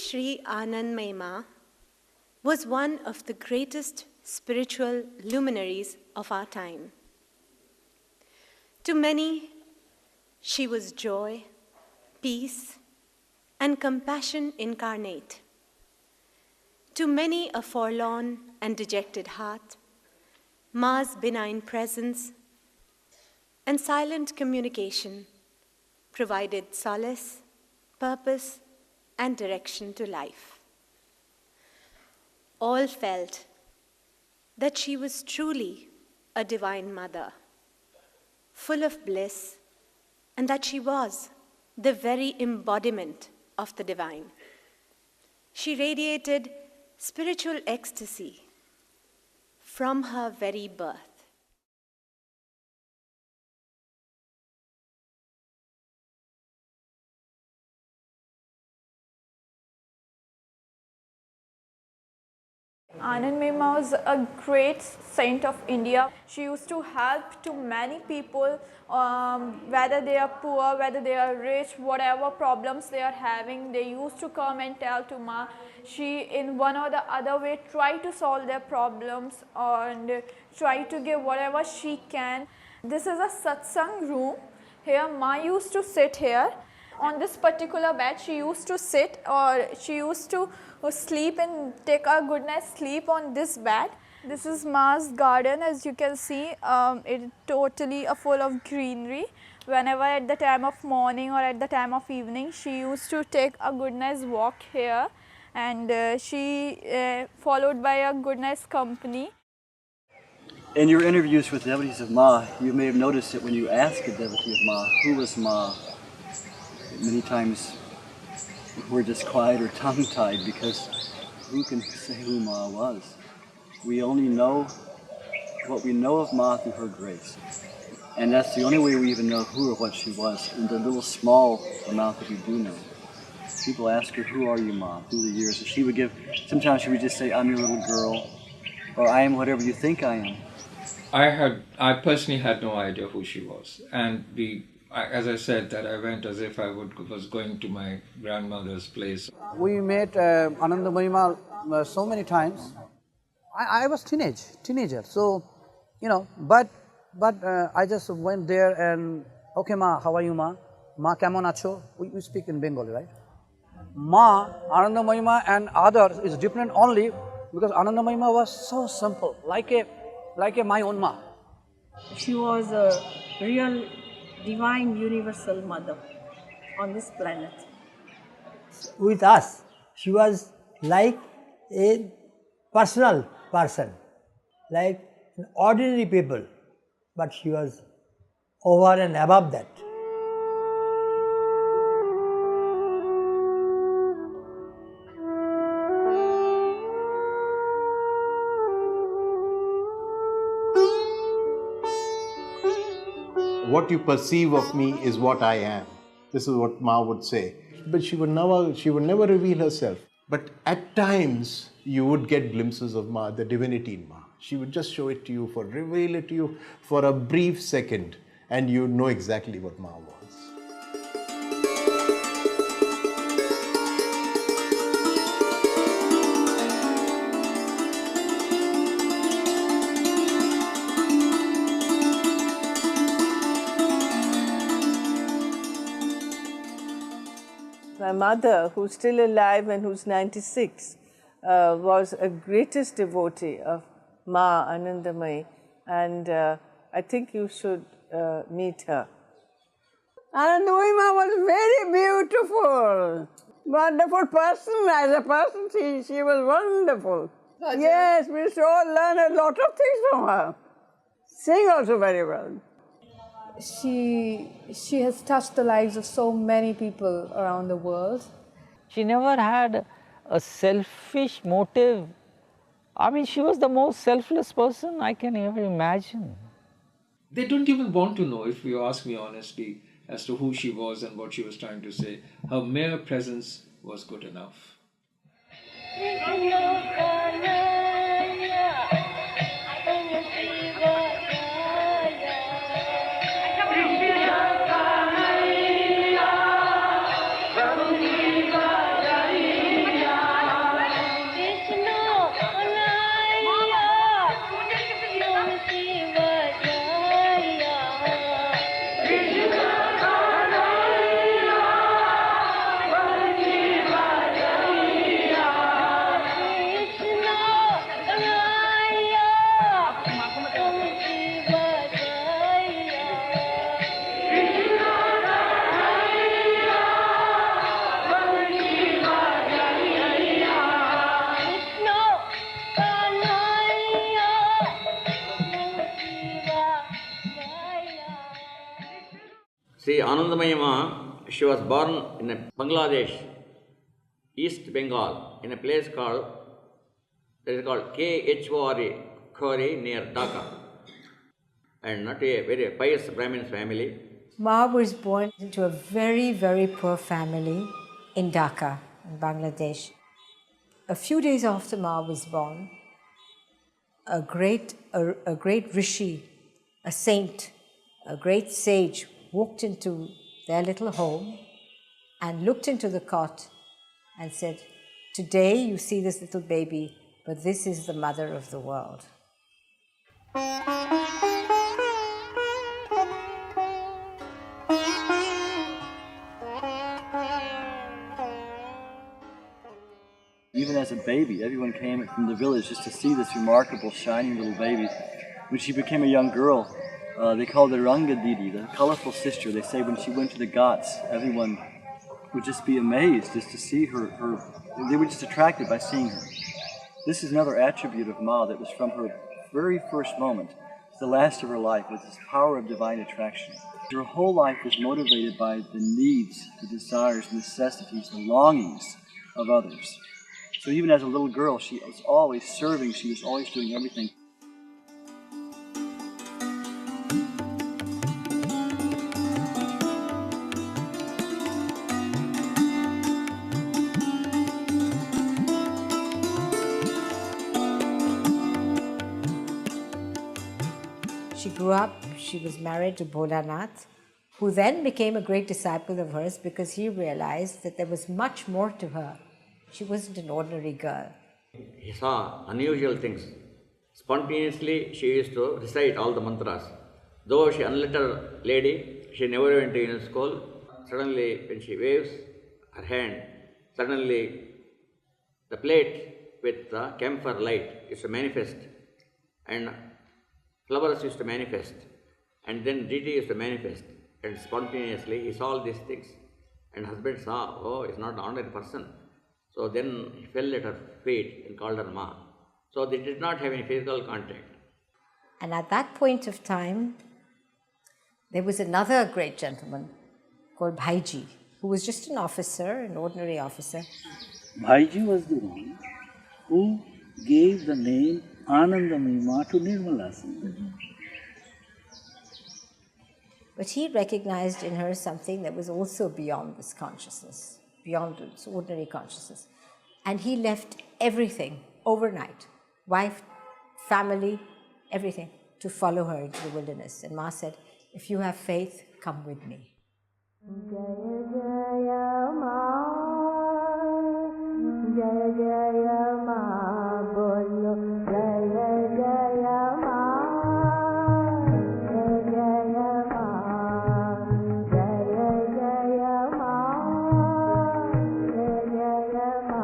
Sri Anandamayi Ma was one of the greatest spiritual luminaries of our time. To many, she was joy, peace, and compassion incarnate. To many a forlorn and dejected heart, Ma's benign presence and silent communication provided solace, purpose, and direction to life. All felt that she was truly a divine mother, full of bliss, and that she was the very embodiment of the divine. She radiated spiritual ecstasy from her very birth. Anandamayi Ma was a great saint of India. She used to help to many people, whether they are poor, whether they are rich, whatever problems they are having, they used to come and tell to Ma. She, in one or the other way, try to solve their problems and try to give whatever she can. This is a satsang room. Here Ma used to sit here. On this particular bed, she used to sit, or she used to sleep and take a good night's sleep on this bed. This is Ma's garden. As you can see, it's totally full of greenery. Whenever at the time of morning or at the time of evening, she used to take a good night's walk here, and she followed by a good night's company. In your interviews with devotees of Ma, you may have noticed that when you ask a devotee of Ma, who was Ma, many times we're just quiet or tongue-tied, because who can say who Ma was? We only know what we know of Ma through her grace. And that's the only way we even know who or what she was, in the little small amount that we do know. People ask her, who are you, Ma, through the years. And she would give, sometimes she would just say, I'm your little girl, or I am whatever you think I am. I personally had no idea who she was. And as I said, that I went as if I was going to my grandmother's place. We met Anandamayi Ma so many times. I was teenager, so, but I just went there and, okay Ma, how are you Ma? Ma kemon acho? We speak in Bengali, right? Ma, Anandamayi Ma and others is different only because Anandamayi Ma was so simple, like a my own Ma. She was a real divine universal mother on this planet. With us, she was like a personal person, like an ordinary people, but she was over and above that. What you perceive of me is what I am. This is what Ma would say. But she would never reveal herself. But at times, you would get glimpses of Ma, the divinity in Ma. She would just show it to you, reveal it to you for a brief second, and you know exactly what Ma was. My mother, who's still alive and who's 96, was a greatest devotee of Ma Anandamayi, and I think you should meet her. Anandamayi Ma was very beautiful, wonderful person. As a person, she was wonderful. Yes, we used to all learn a lot of things from her. Sing also very well. She has touched the lives of so many people around the world. She never had a selfish motive. I mean, she was the most selfless person I can ever imagine. They don't even want to know, if you ask me honestly, as to who she was and what she was trying to say. Her mere presence was good enough. See, Anandamayi Ma, she was born in Bangladesh, East Bengal, in a place called, that is called Khore, Khore near Dhaka, and not a very pious Brahmin family. Ma was born into a very, very poor family in Dhaka, in Bangladesh. A few days after Ma was born, a great rishi, a saint, a great sage walked into their little home and looked into the cot and said, "Today you see this little baby, but this is the mother of the world." Even as a baby, everyone came from the village just to see this remarkable, shining little baby. When she became a young girl, they called her Ranga Didi, the colorful sister. They say when she went to the ghats, everyone would just be amazed just to see her. They were just attracted by seeing her. This is another attribute of Ma that was from her very first moment to the last of her life, with this power of divine attraction. Her whole life was motivated by the needs, the desires, necessities, the longings of others. So even as a little girl, she was always serving, she was always doing everything. She grew up, she was married to Bholanath, who then became a great disciple of hers because he realized that there was much more to her. She wasn't an ordinary girl. He saw unusual things. Spontaneously, she used to recite all the mantras. Though she unlettered lady, she never went to any school. Suddenly, when she waves her hand, suddenly the plate with the camphor light used to manifest, and flowers used to manifest, and then deity used to manifest, and spontaneously he saw all these things. And husband saw, oh, it's not an ordinary person. So then he fell at her feet and called her Ma. So they did not have any physical contact. And at that point of time, there was another great gentleman called Bhaiji, who was just an officer, an ordinary officer. Bhaiji was the one who gave the name Anandamayi Ma to Nirmala Sindhu. But he recognized in her something that was also beyond this consciousness, beyond its ordinary consciousness. And he left everything overnight, wife, family, everything, to follow her into the wilderness. And Ma said, "If you have faith, come with me." Jaya Jaya Ma, Jaya Jaya Ma, Bolo Jaya Jaya Ma, Jaya Jaya Ma, Jaya Jaya Ma, Jaya Jaya Ma,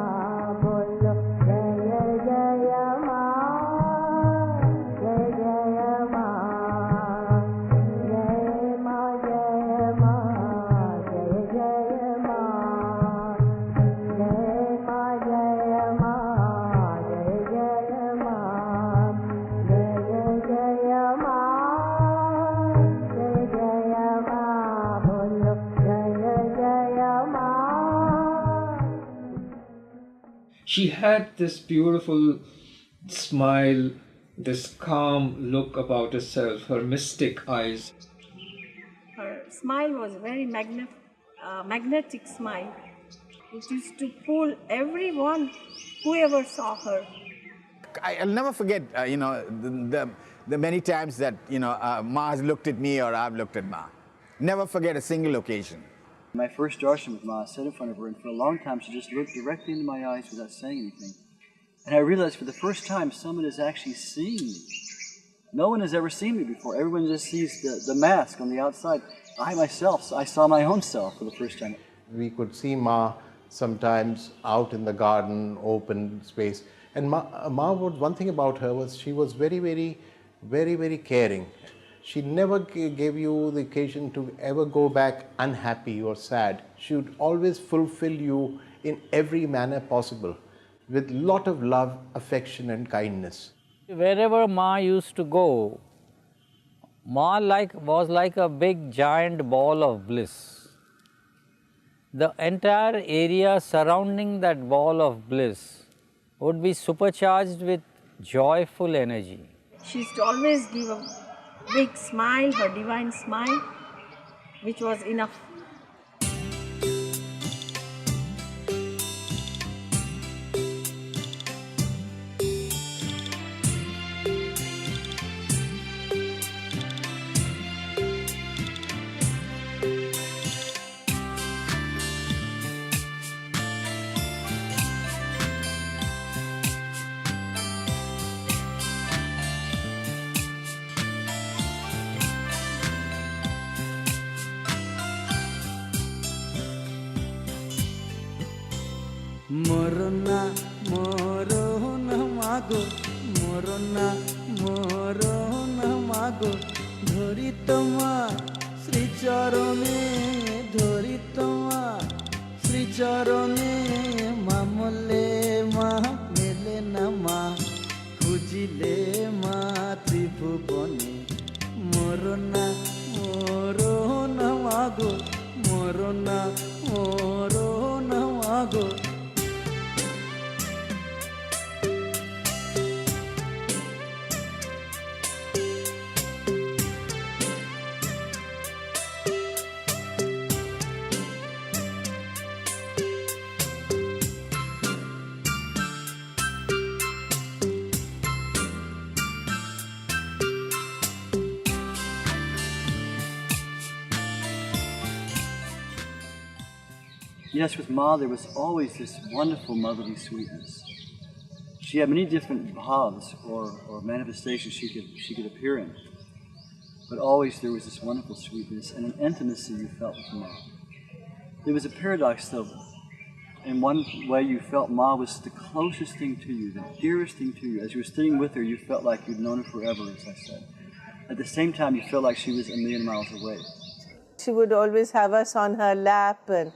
Bolo Jaya Jaya Ma, Jaya Jaya Ma, Jaya Ma, Jaya Ma, Jaya Jaya Ma, Jaya Ma, Jaya Ma, Jaya Jaya Ma, Jaya Jaya Ma, Jaya Jaya Ma, Bolo Jaya Jaya Ma. She had this beautiful smile, this calm look about herself, her mystic eyes. Her smile was very magnetic smile. It used to pull everyone, whoever saw her. I'll never forget, the many times that, Ma has looked at me or I've looked at Ma. Never forget a single occasion. My first darshan with Ma, I sat in front of her, and for a long time she just looked directly into my eyes without saying anything. And I realized for the first time someone is actually seeing me. No one has ever seen me before. Everyone just sees the mask on the outside. I myself, I saw my own self for the first time. We could see Ma sometimes out in the garden, open space. And one thing about her was she was very, very, very, very caring. She never gave you the occasion to ever go back unhappy or sad. She would always fulfill you in every manner possible with lot of love, affection and kindness. Wherever Ma used to go, Ma was like a big giant ball of bliss. The entire area surrounding that ball of bliss would be supercharged with joyful energy. She used to always give a big smile, her divine smile, which was enough. Morona, morona mago, morona, morona mago, dhori toma, Sri Charone, dhori toma, Sri Charone, mamole ma, mele na ma, khujile ma tribhubone, morona, morona mago, morona, morona mago. Yes, with Ma, there was always this wonderful motherly sweetness. She had many different bhavs or manifestations she could appear in, but always there was this wonderful sweetness and an intimacy you felt with Ma. There was a paradox, though. In one way, you felt Ma was the closest thing to you, the dearest thing to you. As you were sitting with her, you felt like you'd known her forever, as I said. At the same time, you felt like she was a million miles away. She would always have us on her lap and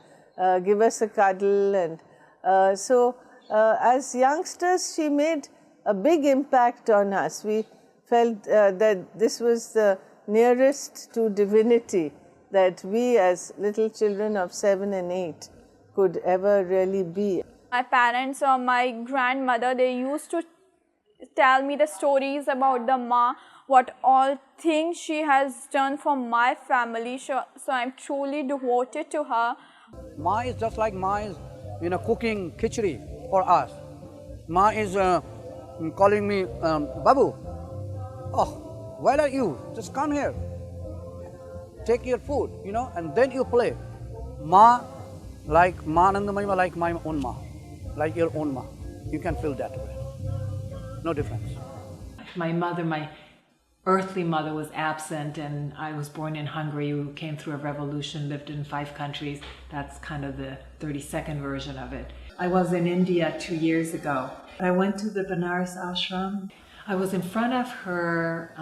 give us a cuddle, and as youngsters she made a big impact on us. We felt that this was the nearest to divinity that we as little children of 7 and 8 could ever really be. My parents or my grandmother, they used to tell me the stories about the Ma, what all things she has done for my family, so I'm truly devoted to her. Ma is just like Ma is, cooking khichdi for us. Ma is calling me, Babu, oh, where are you? Just come here. Take your food, and then you play. Ma, like Ma Anandamayi Ma, like my own Ma, like your own Ma. You can feel that way. No difference. My mother, my earthly mother, was absent, and I was born in Hungary. We came through a revolution, lived in 5 countries. That's kind of the 32nd version of it. I was in India 2 years ago. I went to the Pune Ashram. I was in front of her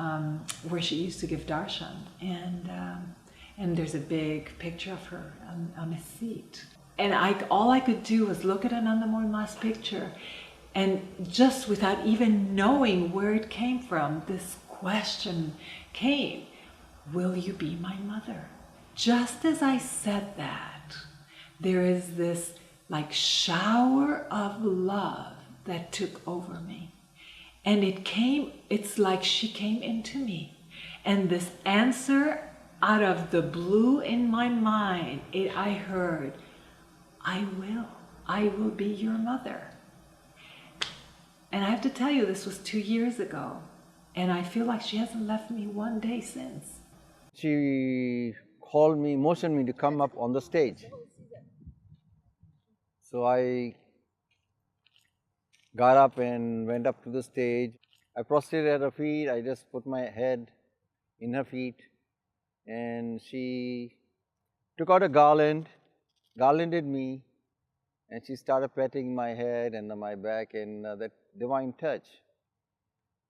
where she used to give Darshan, and there's a big picture of her on a seat. And all I could do was look at Anandamayi Ma's picture, and just without even knowing where it came from, this question came, will you be my mother? Just as I said that, there is this like shower of love that took over me. And it's like she came into me. And this answer out of the blue in my mind, I heard, I will be your mother. And I have to tell you, this was 2 years ago. And I feel like she hasn't left me one day since. She called me, motioned me to come up on the stage. So I got up and went up to the stage. I prostrated at her feet. I just put my head in her feet. And she took out a garlanded me, and she started petting my head and my back, and that divine touch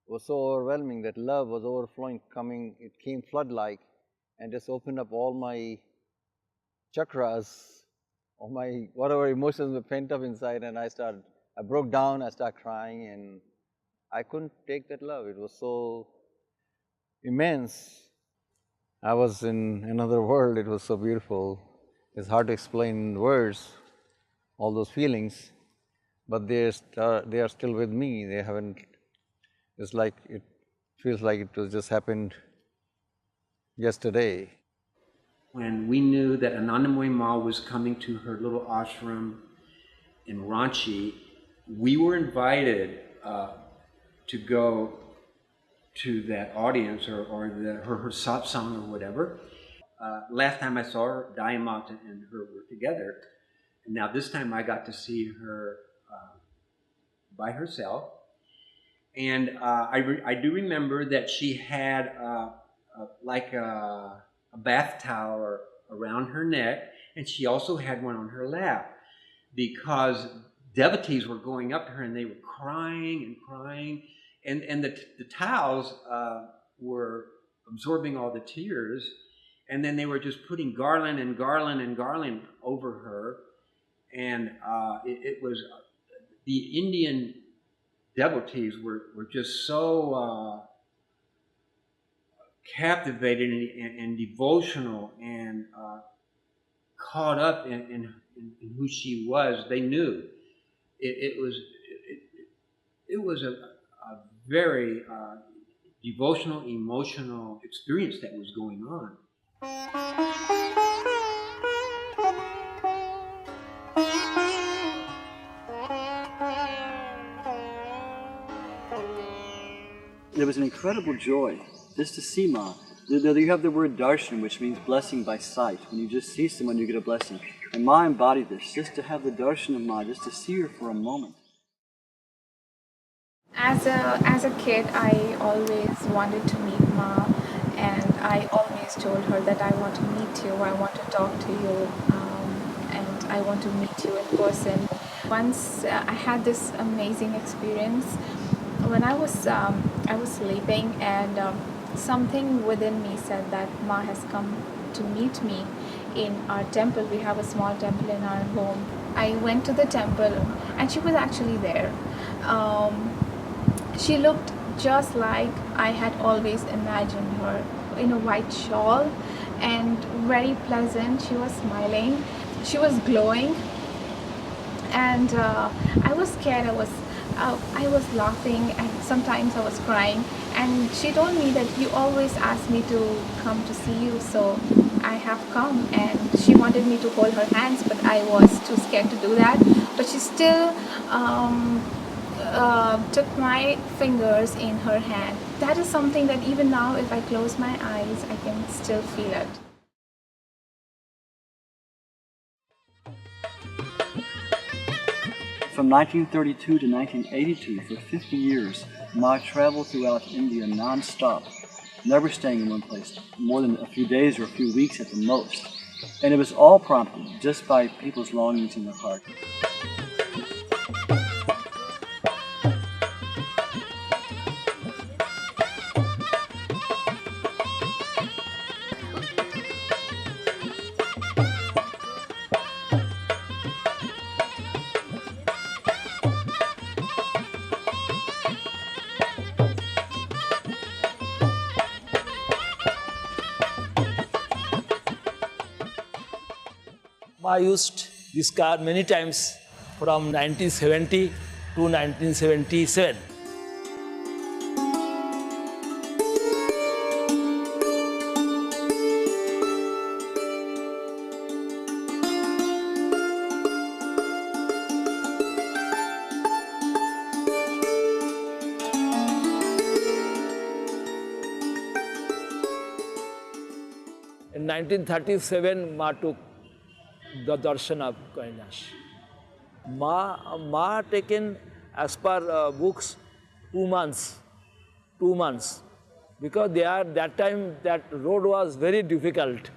was so overwhelming. That love was overflowing, it came flood-like, and just opened up all my chakras, all my whatever emotions were pent up inside, and I broke down, I started crying, and I couldn't take that love. It was so immense. I was in another world. It was so beautiful. It's hard to explain in words all those feelings, but they are still with me. They haven't. It's like it feels like it was just happened yesterday. When we knew that Anandamayi Ma was coming to her little ashram in Ranchi, we were invited to go to that audience or her satsang or whatever. Last time I saw her, Dayamata and her were together. And now this time I got to see her by herself. And I do remember that she had like a bath towel around her neck, and she also had one on her lap, because devotees were going up to her and they were crying and crying, and the towels were absorbing all the tears, and then they were just putting garland and garland and garland over her, and it was the Indian devotees were just so captivated and devotional and caught up in who she was. They knew it was a very devotional, emotional experience that was going on. There was an incredible joy just to see Ma. You have the word Darshan, which means blessing by sight. When you just see someone, you get a blessing. And Ma embodied this, just to have the Darshan of Ma, just to see her for a moment. As a kid, I always wanted to meet Ma, and I always told her that I want to meet you, I want to talk to you, and I want to meet you in person. Once I had this amazing experience when I was sleeping, and something within me said that Ma has come to meet me in our temple. We have a small temple in our home. I went to the temple, and she was actually there. She looked just like I had always imagined her, in a white shawl and very pleasant. She was smiling, she was glowing, and I was scared. I was laughing, and sometimes I was crying, and she told me that you always ask me to come to see you, so I have come. And she wanted me to hold her hands, but I was too scared to do that. But she still took my fingers in her hand. That is something that even now, if I close my eyes, I can still feel it. From 1932 to 1982, for 50 years, Ma traveled throughout India non-stop, never staying in one place, more than a few days or a few weeks at the most. And it was all prompted just by people's longings in their heart. I used this car many times from 1970 to 1977. In 1937, Ma took the Darshan of Kailash. Ma taken, as per books, 2 months, because that time that road was very difficult.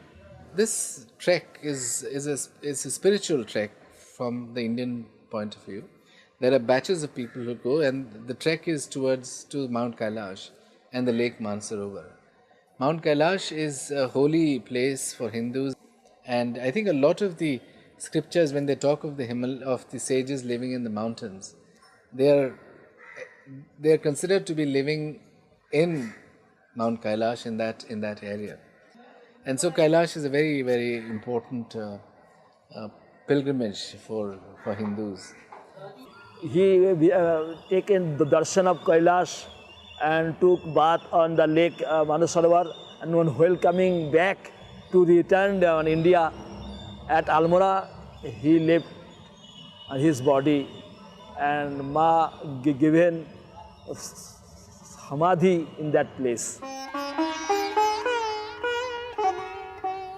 This trek is a spiritual trek from the Indian point of view. There are batches of people who go, and the trek is to Mount Kailash and the Lake Mansarovar. Mount Kailash is a holy place for Hindus, and I think a lot of the scriptures, when they talk of the sages living in the mountains, they are considered to be living in Mount Kailash, in that area. And so Kailash is a very, very important pilgrimage for Hindus. He taken the darshan of Kailash and took bath on the lake Manasarovar, and when coming back to return on India at Almora, he left his body, and Ma given samadhi in that place.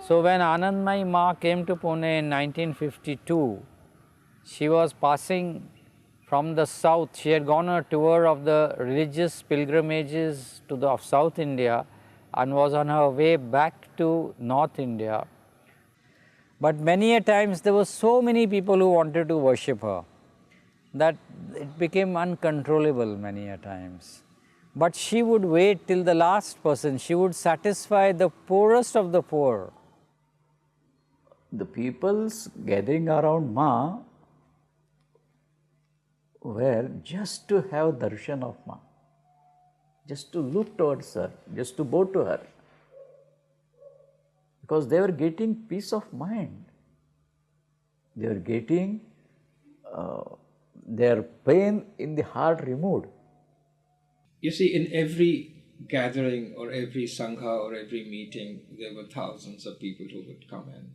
So when Anandamayi Ma came to Pune in 1952, she was passing from the south. She had gone on a tour of the religious pilgrimages of South India and was on her way back to North India. But many a times there were so many people who wanted to worship her that it became uncontrollable many a times. But she would wait till the last person. She would satisfy the poorest of the poor. The peoples gathering around Ma were just to have darshan of Ma, just to look towards her, just to bow to her, because they were getting peace of mind. They were getting their pain in the heart removed. You see, in every gathering or every sangha or every meeting, there were thousands of people who would come in.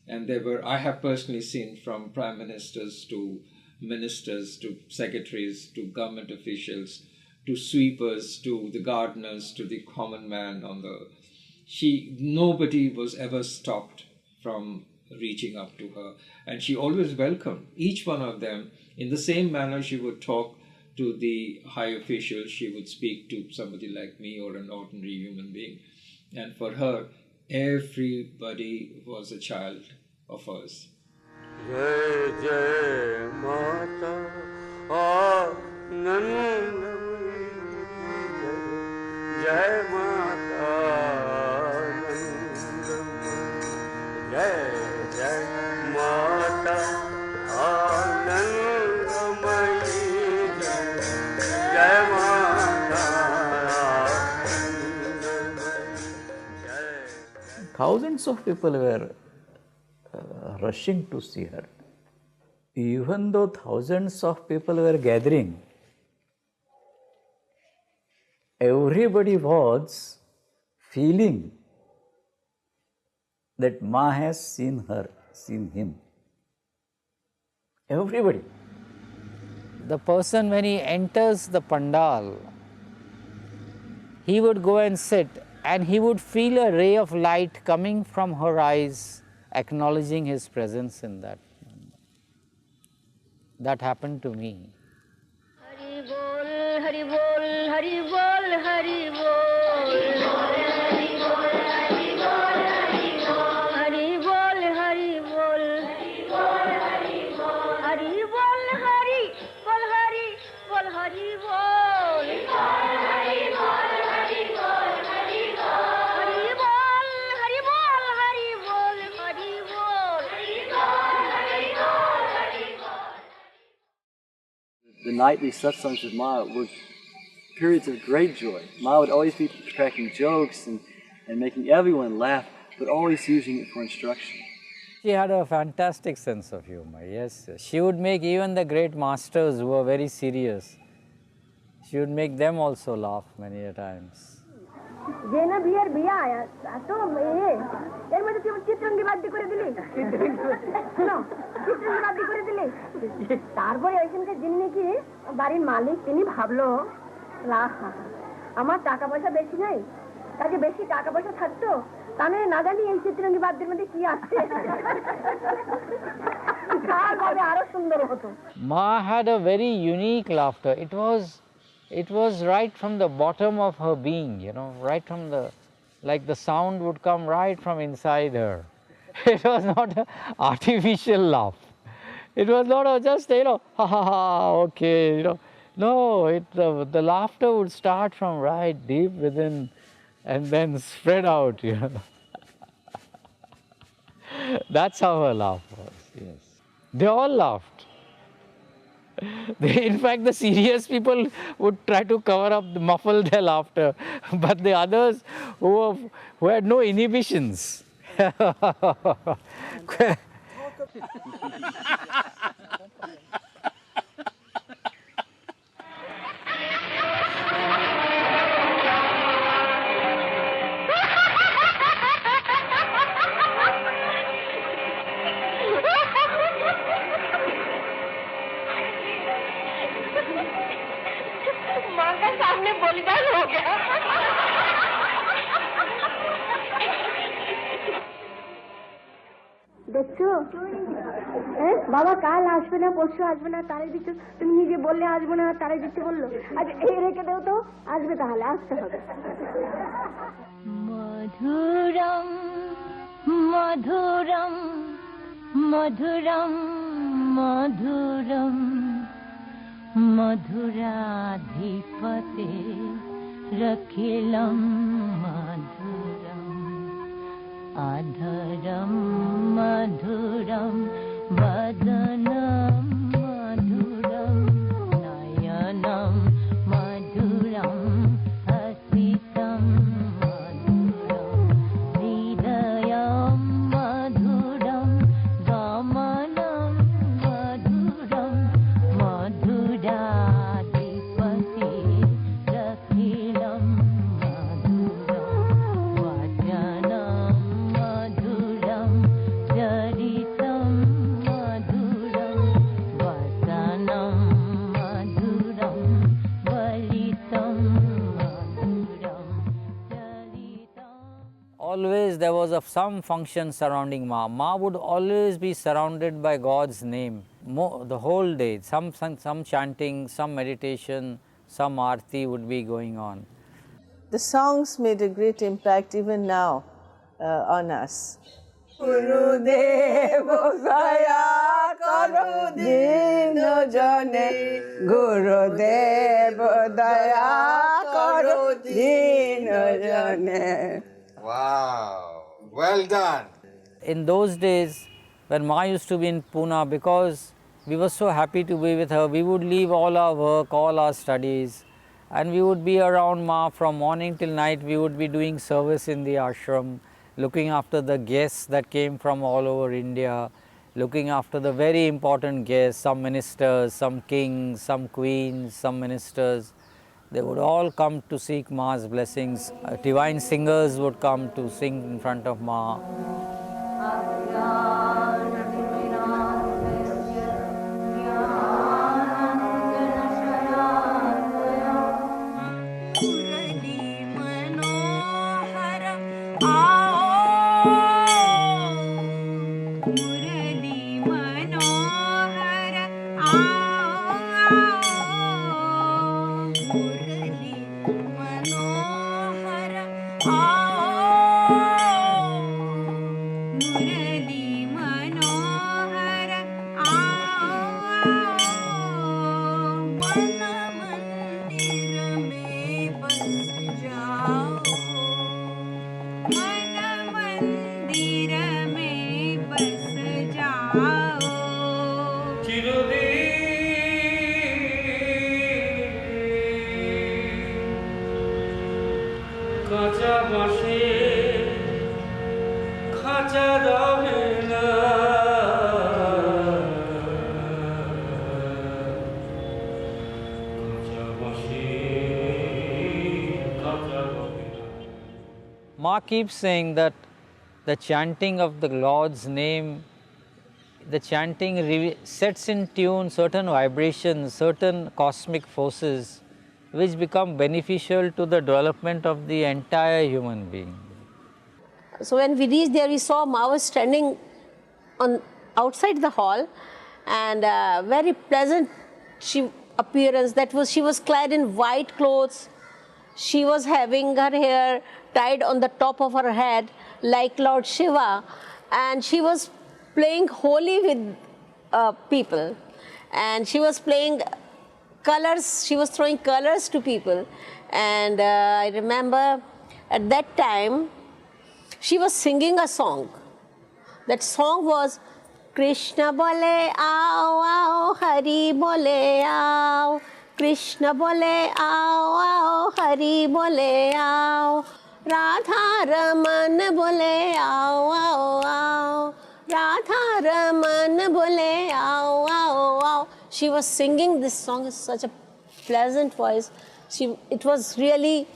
And I have personally seen from prime ministers to ministers to secretaries to government officials to sweepers to the gardeners to the common man nobody was ever stopped from reaching up to her. And she always welcomed each one of them. In the same manner she would talk to the high officials, she would speak to somebody like me or an ordinary human being. And for her, everybody was a child of hers. Jai Jai Mata Anandamayi Jai Mata Anandamayi Jai Jai Mata Anandamayi Jai Mata Anandamayi. Thousands of people were rushing to see her. Even though thousands of people were gathering, everybody was feeling that Ma has seen her, seen him. Everybody. The person, when he enters the pandal, he would go and sit and he would feel a ray of light coming from her eyes, acknowledging his presence in that. That happened to me. Hari Bol, Hari Bol, Hari Bol, Hari Bol. Hari Bol, Hari Bol, Hari Bol. Hari Bol, Hari Bol, Hari Bol. Hari Bol, Hari Bol, Hari Bol. Hari Bol, Hari Bol, Hari Bol, Hari Bol. Hari Bol, Hari Bol, Hari Bol, Hari Bol. Hari Bol, Hari Bol, Hari Bol. The nightly satsangs with Ma were periods of great joy. Ma would always be cracking jokes and making everyone laugh, but always using it for instruction. She had a fantastic sense of humor, yes. She would make even the great masters who were very serious, she would make them also laugh many a times. जेना बियर बिया आया तो ये এর মধ্যে তুমি চিত্রাঙ্গী বাদ্য করে দিলি শোনো চিত্রাঙ্গী বাদ্য করে দিলি তারপরে ওইখানকার যিনি নাকি বাড়ির মালিক তিনি ভাবলো আমার টাকা পয়সা বেশি নাই কাজে বেশি টাকা পয়সা থাকতো তাহলে না জানি এই চিত্রাঙ্গী বাদ্যের মধ্যে কি আছে তারপরে আরো সুন্দর হতো। Ma had a very unique laughter. It was right from the bottom of her being, you know, right from like the sound would come right from inside her. It was not an artificial laugh. It was not just, you know, ha ha ha, okay, you know. No, the laughter would start from right deep within and then spread out, you know. That's how her laugh was, yes. They all laughed. In fact, the serious people would try to cover up, muffle their laughter, but the others who had no inhibitions. माँ का सामने बलिदान हो गया। দেখছো বাবা কাল আসবে না পরশু আসবে না তারে দিচ্ছ তুমি নিজে বললে আসবো না তারে দিতে বললো আজ এই রেখে দেও তো আসবে তাহলে আসতে হবে মধুরম মধুরম মধুরম মধুরম মধুরাধিপতে রখিলম মধুরম আধরম মধুরম বদনম মধুরম নয়নম মধুরম হসিতম মধুরম হৃদয়ম মধুরম গমনম মধুরম মধুরাধিপতি রখিলম Always there was some function surrounding Ma. Ma would always be surrounded by God's name the whole day. Some chanting, some meditation, some arti would be going on. The songs made a great impact even now on us. Gurudev Gaya Karo Dino Jane Gurudev Daya Karo Dino Jane. Wow, well done. In those days, when Ma used to be in Pune, because we were so happy to be with her, we would leave all our work, all our studies, and we would be around Ma from morning till night. We would be doing service in the ashram, looking after the guests that came from all over India, looking after the very important guests, some ministers, some kings, some queens, some ministers. They would all come to seek Ma's blessings. Divine singers would come to sing in front of Ma. Ma keeps saying that the chanting of the Lord's name, the chanting sets in tune certain vibrations, certain cosmic forces which become beneficial to the development of the entire human being. So when we reached there, we saw Ma was standing outside the hall, and very pleasant appearance. She was clad in white clothes. She was having her hair tied on the top of her head like Lord Shiva, and she was playing holy with people, and she was playing colors. She was throwing colors to people, and I remember at that time she was singing a song. That song was Krishna bole aao aao, Hari bole aao. Krishna bole aao aao, Hari bole aao. Radha Raman bole aao aao aao. Radha Raman bole aao aao aao. She was singing this song with such a pleasant voice. It was really,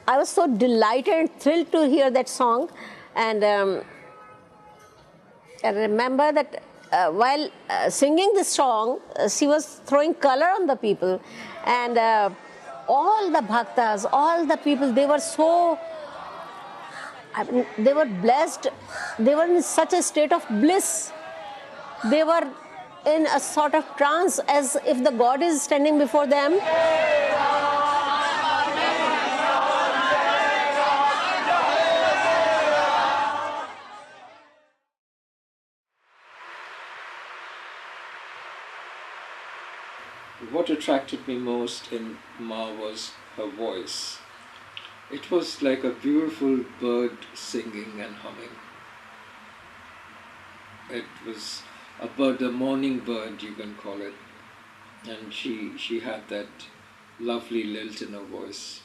I was so delighted and thrilled to hear that song. And I remember that while singing this song, she was throwing color on the people. And all the bhaktas, all the people, they were so, I mean, they were blessed. They were in such a state of bliss. They were in a sort of trance, as if the God is standing before them. What attracted me most in Ma was her voice. It was like a beautiful bird singing and humming. It was a bird, a morning bird you can call it. And she had that lovely lilt in her voice.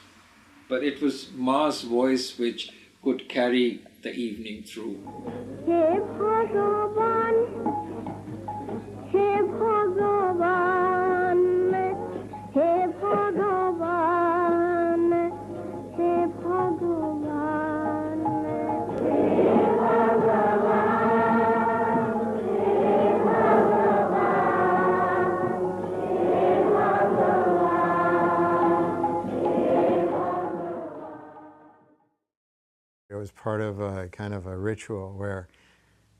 But it was Ma's voice which could carry the evening through. Hey Bhagavan, Hey Bhagavan, Hey Bhagavan, Hey Bhagavan, Hey It was part of a kind of a ritual where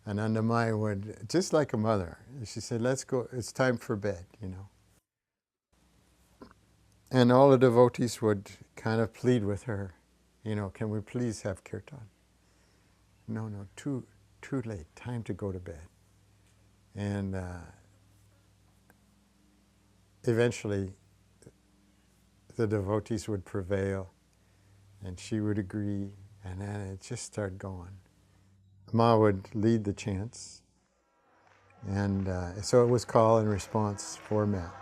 Anandamayi would, just like a mother, she said, let's go, it's time for bed, you know. And all the devotees would kind of plead with her, you know, can we please have kirtan? No, too late, time to go to bed. And eventually the devotees would prevail and she would agree, and then it just started going. Ma would lead the chants, and so it was call and response format.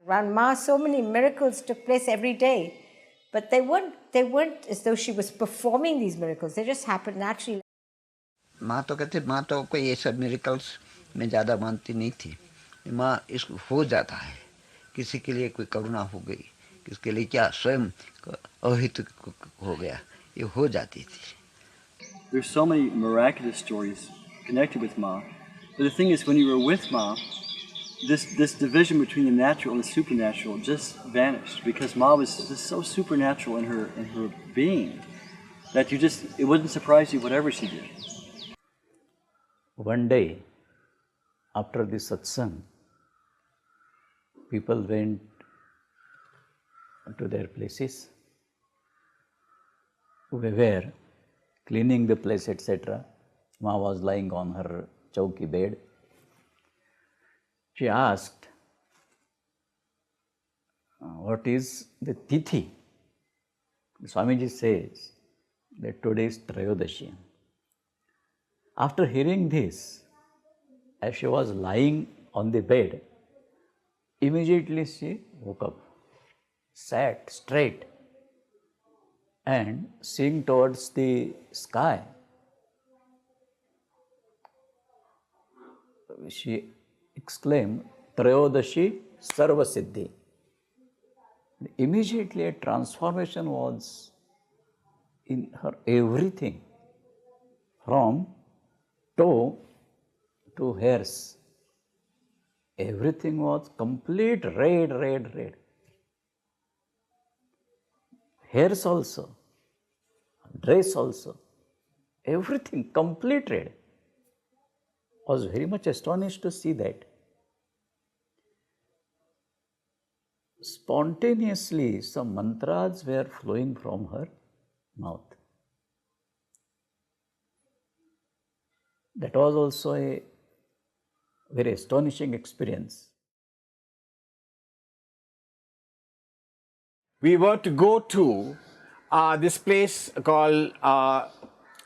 Around Ma, so many miracles took place every day, but they weren't as though she was performing these miracles. They just happened naturally. माँ तो कहते माँ तो कोई ये सब miracles में ज़्यादा मानती नहीं थी. माँ इसको हो जाता है, किसी के लिए कोई करुणा हो गई, किसके लिए क्या स्वयं अहित हो गया, ये हो जाती थी. There's so many miraculous stories connected with Ma, but the thing is, when you were with Ma, this division between the natural and the supernatural just vanished, because Ma was just so supernatural in her being that it wouldn't surprise you whatever she did. One day, after the satsang, people went to their places. We were cleaning the place, etc. Ma was lying on her chauki bed. She asked, what is the tithi? Swamiji says that today is Trayodashi. After hearing this, as she was lying on the bed, immediately she woke up, sat straight, and seeing towards the sky, she exclaimed, Trayodashi Sarva Siddhi. Immediately a transformation was in her everything, from toe to hairs, everything was complete red, red, red. Hairs also, dress also, everything complete red. I was very much astonished to see that. Spontaneously, some mantras were flowing from her mouth. That was also a very astonishing experience. We were to go to this place called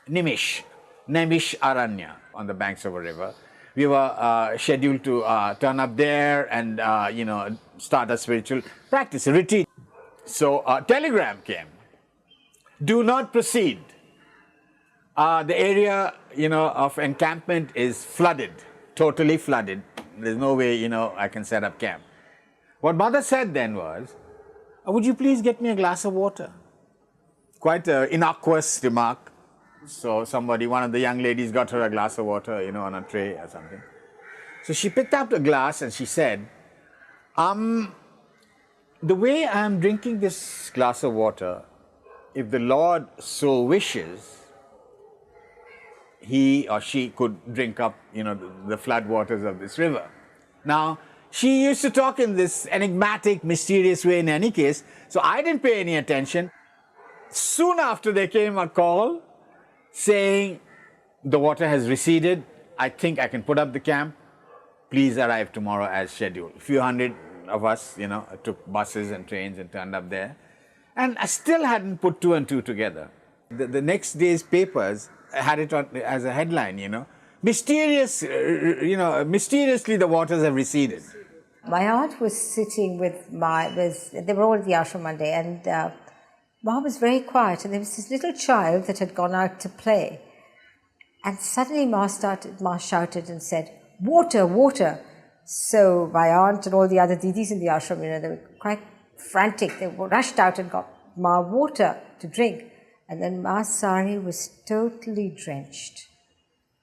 Nimish Aranya on the banks of a river. We were scheduled to turn up there and start a spiritual practice, a retreat. So a telegram came. Do not proceed. The area of encampment is flooded, totally flooded. There's no way I can set up camp. What Mother said then was, would you please get me a glass of water? Quite an innocuous remark. So one of the young ladies got her a glass of water, on a tray or something. So she picked up the glass and she said, the way I'm drinking this glass of water, if the Lord so wishes, he or she could drink up, the flood waters of this river. Now, she used to talk in this enigmatic, mysterious way in any case, so I didn't pay any attention. Soon after there came a call saying, the water has receded, I think I can put up the camp, please arrive tomorrow as scheduled. A few hundred of us, took buses and trains and turned up there. And I still hadn't put two and two together. The next day's papers had it on, as a headline, mysteriously the waters have receded. My aunt was sitting with they were all at the ashram one day, and Ma was very quiet, and there was this little child that had gone out to play. And suddenly Ma shouted and said, water, water. So my aunt and all the other didis in the ashram, they were quite frantic. They rushed out and got Ma water to drink. And then Ma's sari was totally drenched.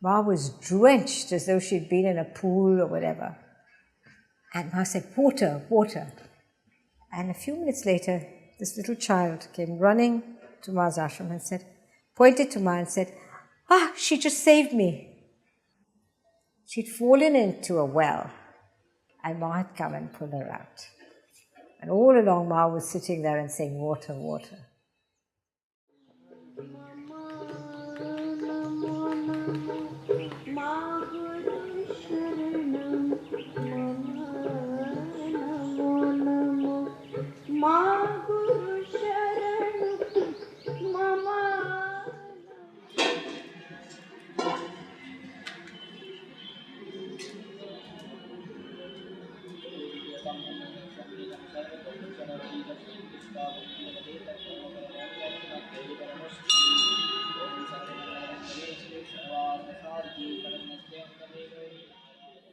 Ma was drenched as though she'd been in a pool or whatever. And Ma said, water, water. And a few minutes later, this little child came running to Ma's ashram and pointed to Ma and said, she just saved me. She'd fallen into a well, and Ma had come and pulled her out. And all along, Ma was sitting there and saying, water, water.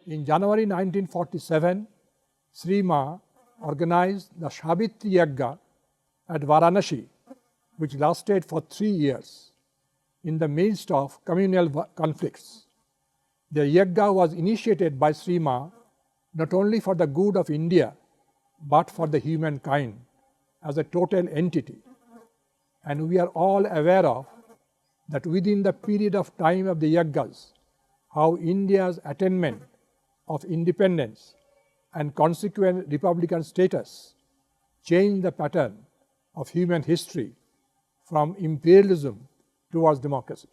In January 1947, Sri Ma organized the Savitri Yagya at Varanasi, which lasted for 3 years in the midst of communal conflicts. The Yagya was initiated by Sri Ma not only for the good of India, but for the humankind as a total entity. And we are all aware of that within the period of time of the Yagyas, how India's attainment of independence and consequent republican status changed the pattern of human history from imperialism towards democracy.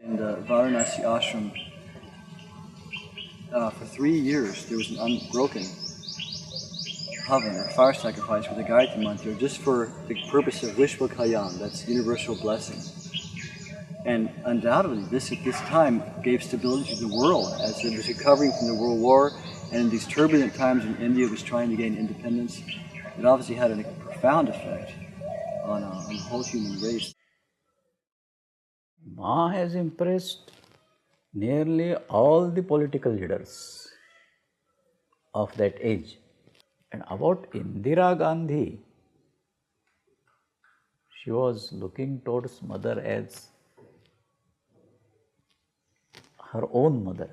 In the Varanasi ashram, for 3 years, there was an unbroken havan or fire sacrifice with the Gayatri mantra just for the purpose of Vishwa Kalyan, that's universal blessing. And undoubtedly, this at this time gave stability to the world as it was recovering from the World War, and in these turbulent times when India was trying to gain independence, it obviously had a profound effect on the whole human race. Ma has impressed nearly all the political leaders of that age. And about Indira Gandhi, she was looking towards Mother as her own mother.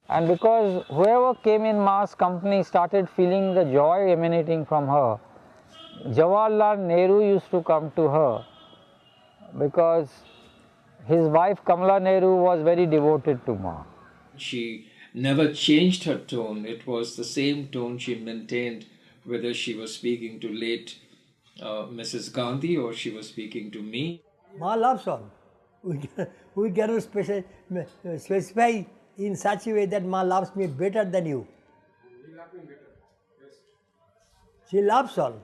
And because whoever came in Ma's company started feeling the joy emanating from her, Jawaharlal Nehru used to come to her because his wife Kamala Nehru was very devoted to Ma. She never changed her tone. It was the same tone she maintained whether she was speaking to late Mrs. Gandhi or she was speaking to me. Ma loves all. We cannot specify in such a way that Ma loves me better than you. She loves all.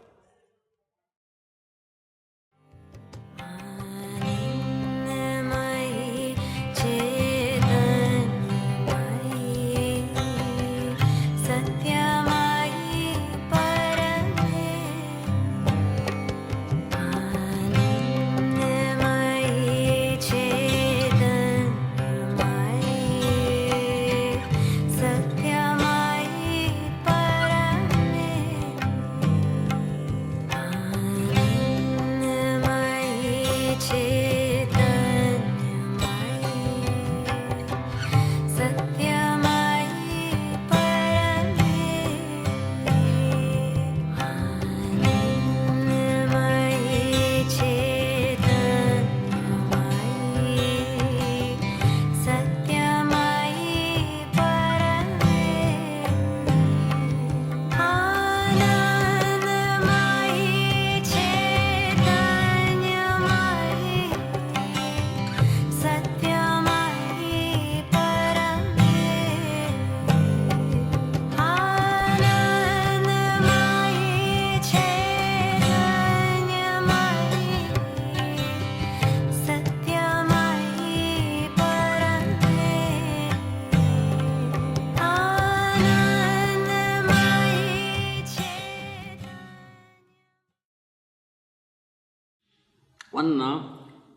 One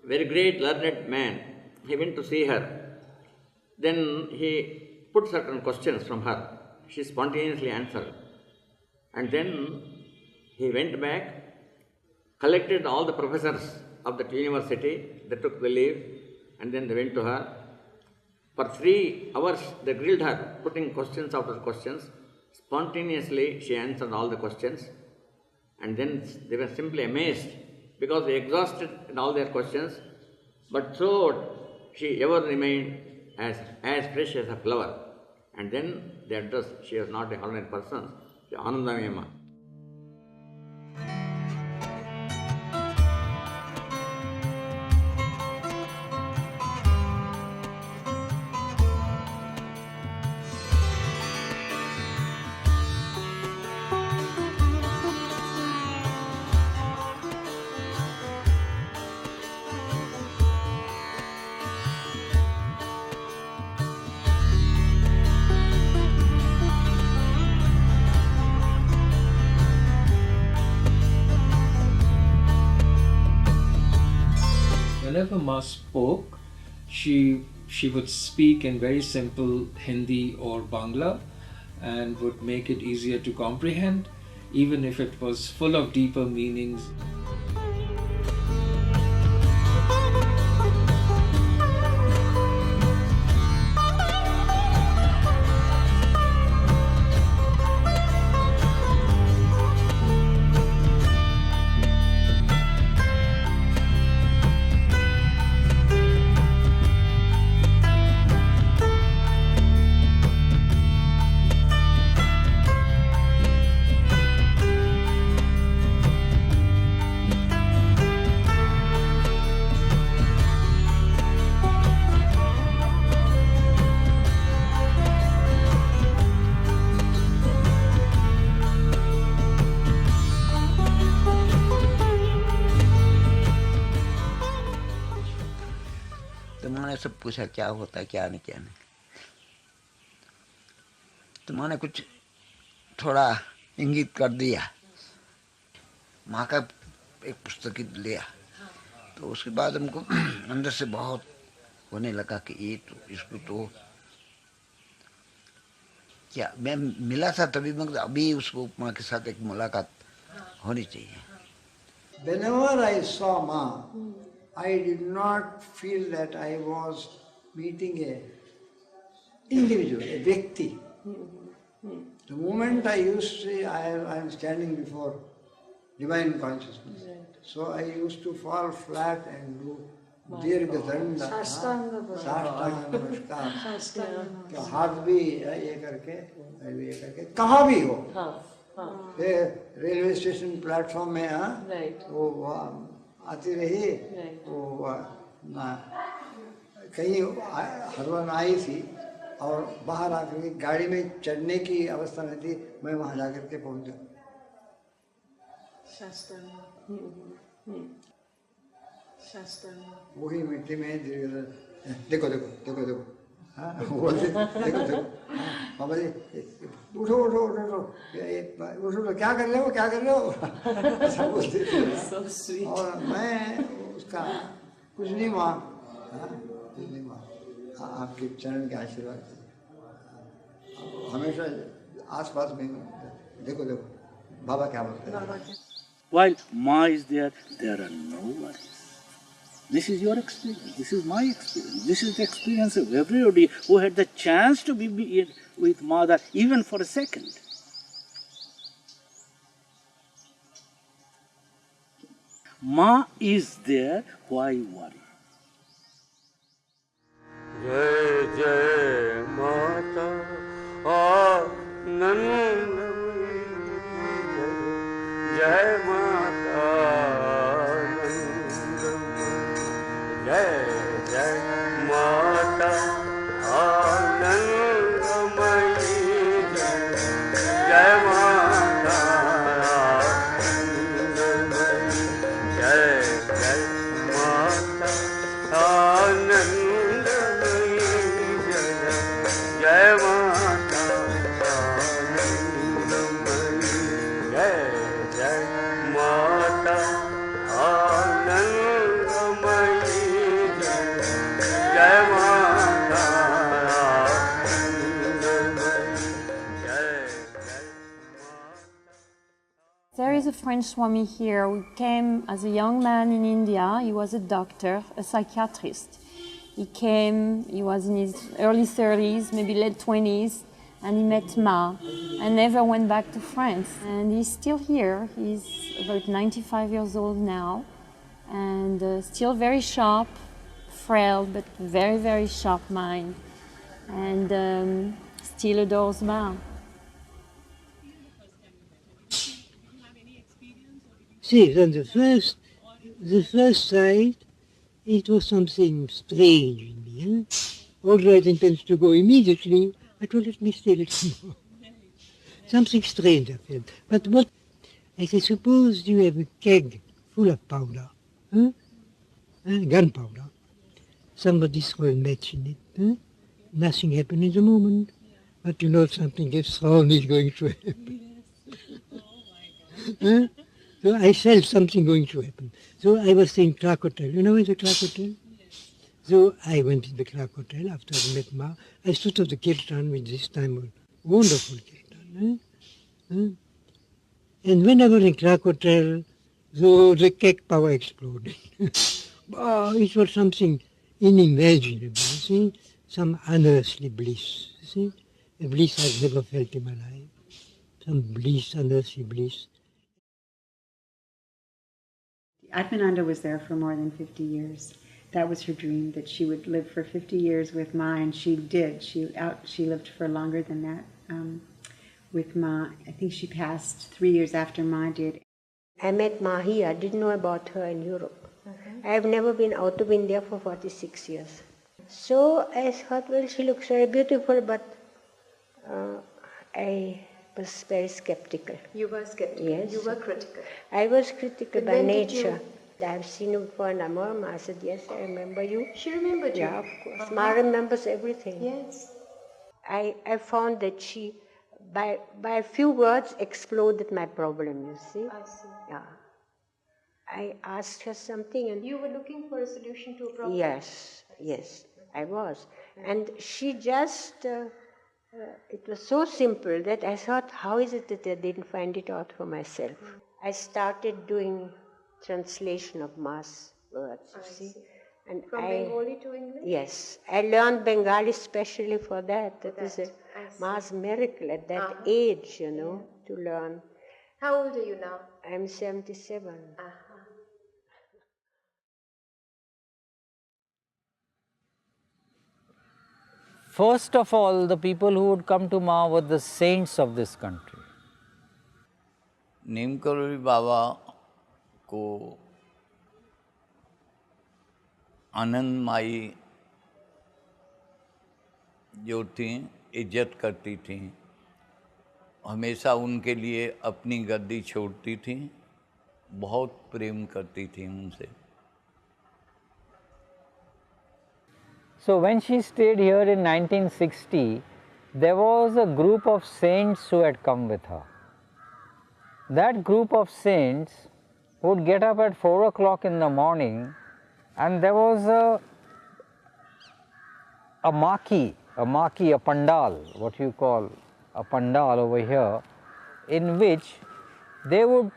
very great learned man, he went to see her. Then he put certain questions from her. She spontaneously answered. And then he went back, collected all the professors of that university, they took the leave, and then they went to her. For 3 hours they grilled her, putting questions after questions. Spontaneously she answered all the questions. And then they were simply amazed because they exhausted in all their questions, but throughout she ever remained as fresh as a flower. And then they addressed, she was not a ordinary person, the Anandamayi Ma. Whenever Ma spoke, she would speak in very simple Hindi or Bangla and would make it easier to comprehend, even if it was full of deeper meanings. सब पूछा क्या होता क्या नहीं क्या नहीं, तो मैंने कुछ थोड़ा इंगित कर दिया। माँ का एक पुस्तक लिया तो उसके बाद हमको अंदर से बहुत होने लगा कि ये तो इसको तो क्या मैं मिला था तभी, मगर अभी उसको माँ के साथ एक मुलाकात होनी चाहिए। Whenever I saw Ma, I did not feel that I was meeting a individual, a Vyakti. The moment I used to say I am standing before divine consciousness, so I used to fall flat and do Dirgha Danda, Sastanga Namaskar, हाथ भी ये करके कहाँ भी हो, railway station platform में वो आती रही, वो कहीं हरवन आई थी और बाहर आकर के गाड़ी में चढ़ने की अवस्था में थी, मैं वहाँ जाकर के पहुँचा। वही मिट्टी में देखो देखो देखो देखो, हाँ बोलते देखो देखो, बाबा जी उठो उठो उठो उठो उठो, क्या कर रहे हो क्या कर रहे हो, ऐसा बोलते थे। और मैं उसका कुछ नहीं हुआ, कुछ नहीं हुआ, आपके चरण के आशीर्वाद से हमेशा आसपास में देखो देखो बाबा क्या बोलते हैं। While Ma is there are no worries. This is your experience, this is my experience, this is the experience of everybody who had the chance to be with Mother even for a second. Ma is there, why worry? Jai Jai Mata Anandamayi Jai Mata Anandamayi Jai Jai Mata Anandamayi Jai Mata Anandamayi Jai Jai Mata Anandamayi Jai Mata Anandamayi Jai Jai Mata Anandamayi Jai Mata There is a French Swami here who came as a young man in India. He was a doctor, a psychiatrist. He was in his early 30s, maybe late 20s, and he met Ma and never went back to France. And he's still here. He's about 95 years old now and still very sharp, frail, but very, very sharp mind, and still adores Ma. See, then the first sight, it was something strange in me. Although I intended to go immediately, I thought, let me stay a little more. Something strange I felt. But what, I said, suppose you have a keg full of powder, gunpowder. Somebody throw a match in it. Nothing happened in the moment. But you know something gets thrown is going to happen. So I felt something going to happen. So I was saying Clark Hotel. You know where's the Clark Hotel? So I went to the Clark Hotel after I met Ma. I stood at the kirtan, which this time was wonderful kirtan. And when I was in Clark Hotel, so the cake power exploded. Oh, it was something unimaginable, see? Some unearthly bliss, see? A bliss I've never felt in my life. Some bliss, unearthly bliss. Atmananda was there for more than 50 years. That was her dream, that she would live for 50 years with Ma, and she did. She lived for longer than that with Ma. I think she passed 3 years after Ma did. I met Ma here. I didn't know about her in Europe. I have never been out of India for 46 years. So I thought, well, she looks very beautiful, but I was very skeptical. You were skeptical? Yes. You were critical? I was critical by nature. I have seen you before in Amorma. I said, yes, I remember you. She remembered you? Yeah, of course. Ma remembers everything. Yes. I found that she, by a few words, exploded my problem, you see. I see. Yeah. I asked her something and... You were looking for a solution to a problem? Yes, yes, I was. And she just... it was so simple that I thought, how is it that I didn't find it out for myself? I started doing translation of Ma's words, you see. And From Bengali to English? Yes, I learned Bengali specially for that. That is a Ma's miracle at that age, you know, to learn. How old are you now? I'm 77. First of all, the people who would come to Ma were the saints of this country. नीमकरोली बाबा को आनंदमाई जो थी इज्जत करती थी, हमेशा उनके लिए अपनी गद्दी छोड़ती थी, बहुत प्रेम करती थी उनसे. So when she stayed here in 1960, there was a group of saints who had come with her. That group of saints would get up at 4 o'clock in the morning, and there was a marquee, a pandal, what you call a pandal over here, in which they would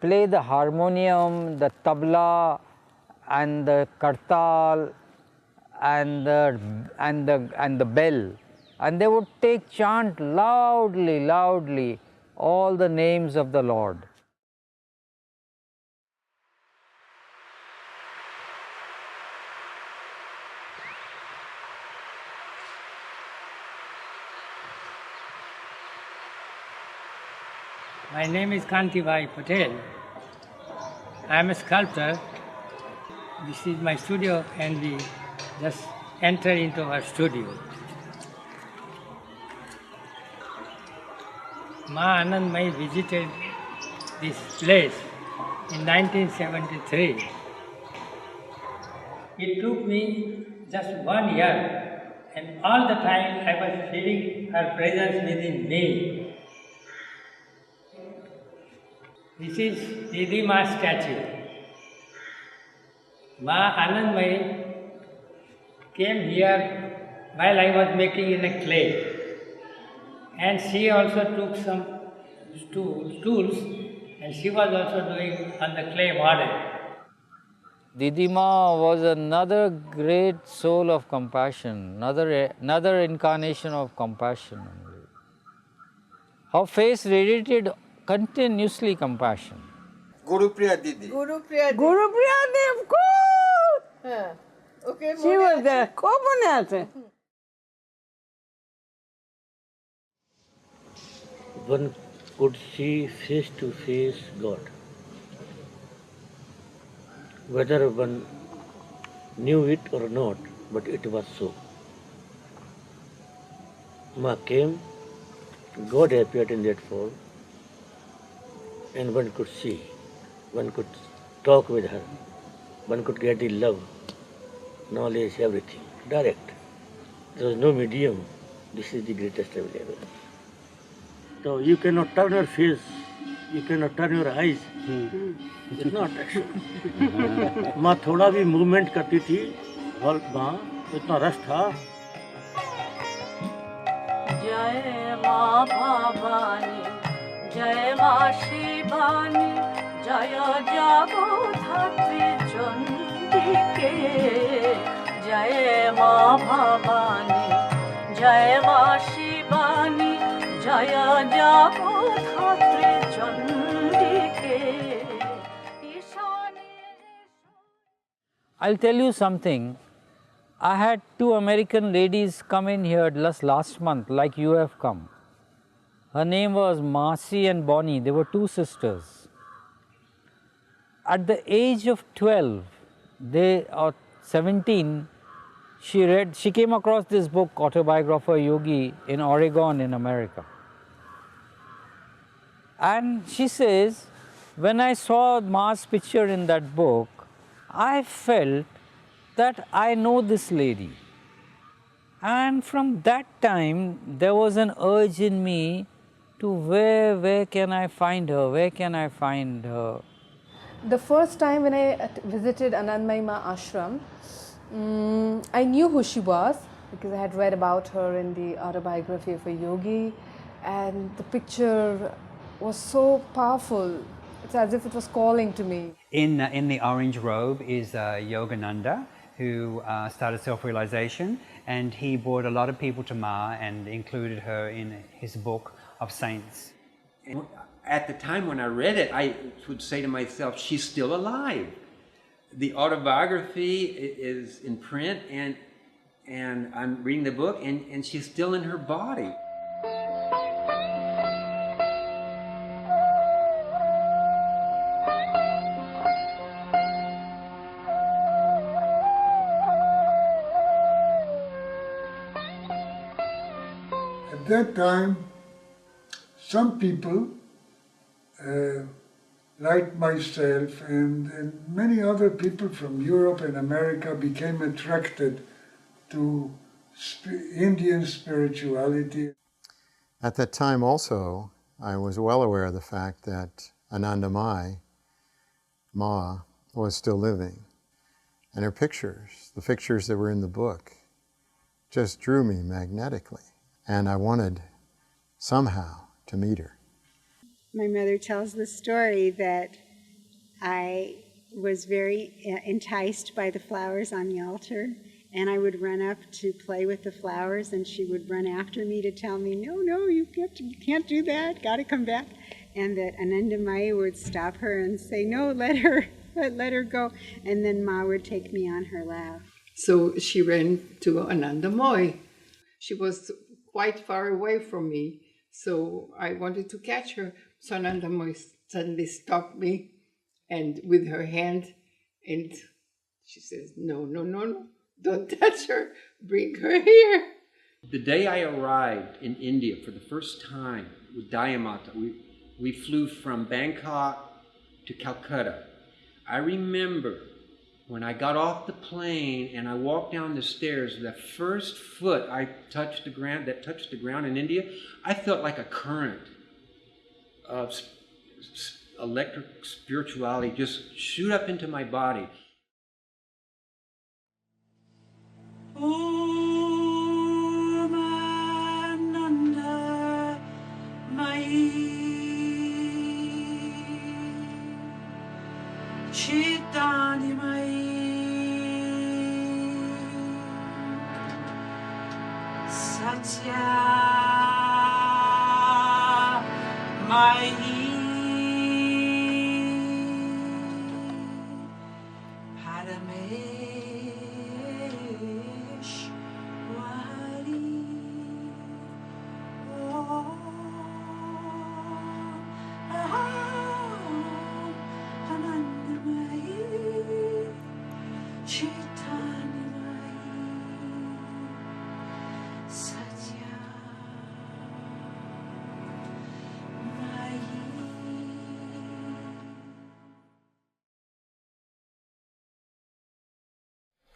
play the harmonium, the tabla, and the kartal, and the bell, and they would chant loudly all the names of the Lord. My name is Kantibai Patel. I am a sculptor. This is my studio, and we just enter into our studio. Ma Anandamayi visited this place in 1973. It took me just 1 year, and all the time I was feeling her presence within me. This is Didi Ma statue. Ma Anandamayi came here while I was making in a clay. And she also took some stools, and she was also doing on the clay model. Didi Ma was another great soul of compassion, another incarnation of compassion. Her face radiated continuously compassion. Gurupriya Didi. Gurupriya Dev, cool! Okay, she was there. One could see face to face God. Whether one knew it or not, but it was so. Ma came, God appeared in that form, and one could see, one could talk with her, one could get the love, knowledge, everything, direct. There was no medium. This is the greatest available. So you cannot turn your face, you cannot turn your eyes. It's not action. माँ थोड़ा भी movement करती थी, माँ इतना रस था. जय माँ भवानी, जय माँ शिवानी, जय जागो धात्री चंडिके. जय माँ भवानी, जय माँ शिवानी, जय जागो धात्री चंडिके. I'll tell you something. I had 2 American ladies come in here last month, like you have come. Her name was Marcy and Bonnie. They were 2 sisters. At the age of 12, or 17, she came across this book, Autobiographer Yogi, in Oregon in America. And she says, when I saw Ma's picture in that book, I felt that I know this lady. And from that time, there was an urge in me to where can I find her, where can I find her? The first time when I visited Anandamayi Ma Ashram, I knew who she was because I had read about her in the autobiography of a yogi, and the picture was so powerful. It's as if it was calling to me. In the orange robe is Yogananda, who started self-realization, and he brought a lot of people to Ma and included her in his book of saints. At the time when I read it, I would say to myself, she's still alive. The autobiography is in print, and I'm reading the book, and she's still in her body. At that time, some people, like myself and many other people from Europe and America, became attracted to Indian spirituality. At that time also, I was well aware of the fact that Anandamayi Ma was still living. And her pictures, the pictures that were in the book, just drew me magnetically. And I wanted somehow to meet her. My mother tells the story that I was very enticed by the flowers on the altar, and I would run up to play with the flowers, and she would run after me to tell me, no, you can't do that, gotta come back. And that Anandamayi would stop her and say, no, let her go. And then Ma would take me on her lap. So she ran to Anandamayi. She was quite far away from me, so I wanted to catch her. So Anandamayi suddenly stopped me, and with her hand, and she says, no, don't touch her, bring her here. The day I arrived in India for the first time with Dayamata, we flew from Bangkok to Calcutta. I remember when I got off the plane and I walked down the stairs, the first foot I touched the ground, that touched the ground in India, I felt like a current of electric spirituality just shoot up into my body.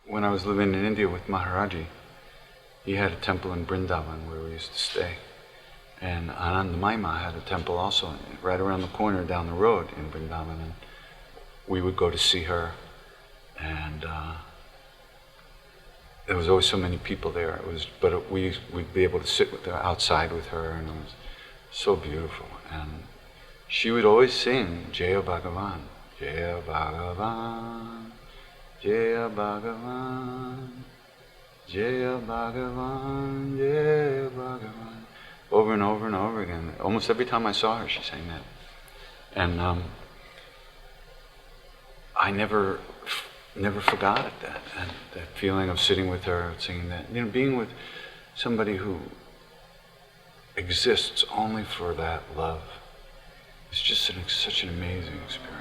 When I was living in India with Maharaji, he had a temple in Vrindavan where we used to stay. And Anandamayi Ma had a temple also right around the corner down the road in Vrindavan. And we would go to see her, and there was always so many people there. We'd be able to sit with her, outside with her, and it was so beautiful. And she would always sing Jaya Bhagavan, Jaya Bhagavan, Jaya Bhagavan, Jaya Bhagavan, Jaya Bhagavan, over and over and over again. Almost every time I saw her, she sang that. And I never forgot that feeling of sitting with her, singing that. You know, being with somebody who exists only for that love. It's just such an amazing experience.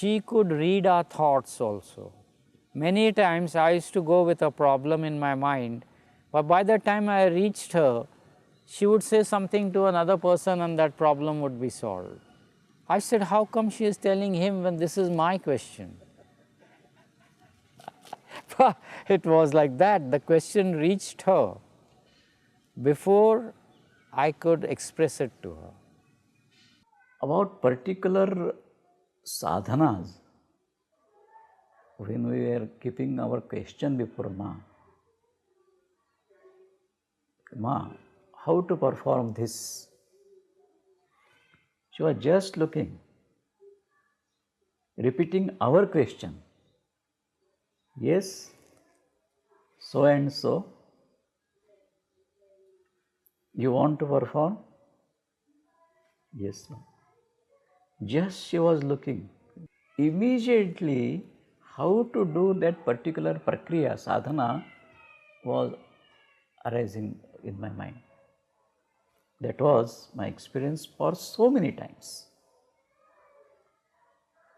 she could read our thoughts also. Many times I used to go with a problem in my mind, but by the time I reached her, she would say something to another person and that problem would be solved. I said, how come she is telling him when this is my question? It was like that. The question reached her before I could express it to her. About particular sadhanas, when we were keeping our question before Ma, how to perform this? She was just looking, repeating our question. Yes, so and so. You want to perform? Yes, no. Just she was looking. Immediately, how to do that particular prakriya, sadhana, was arising in my mind. That was my experience for so many times.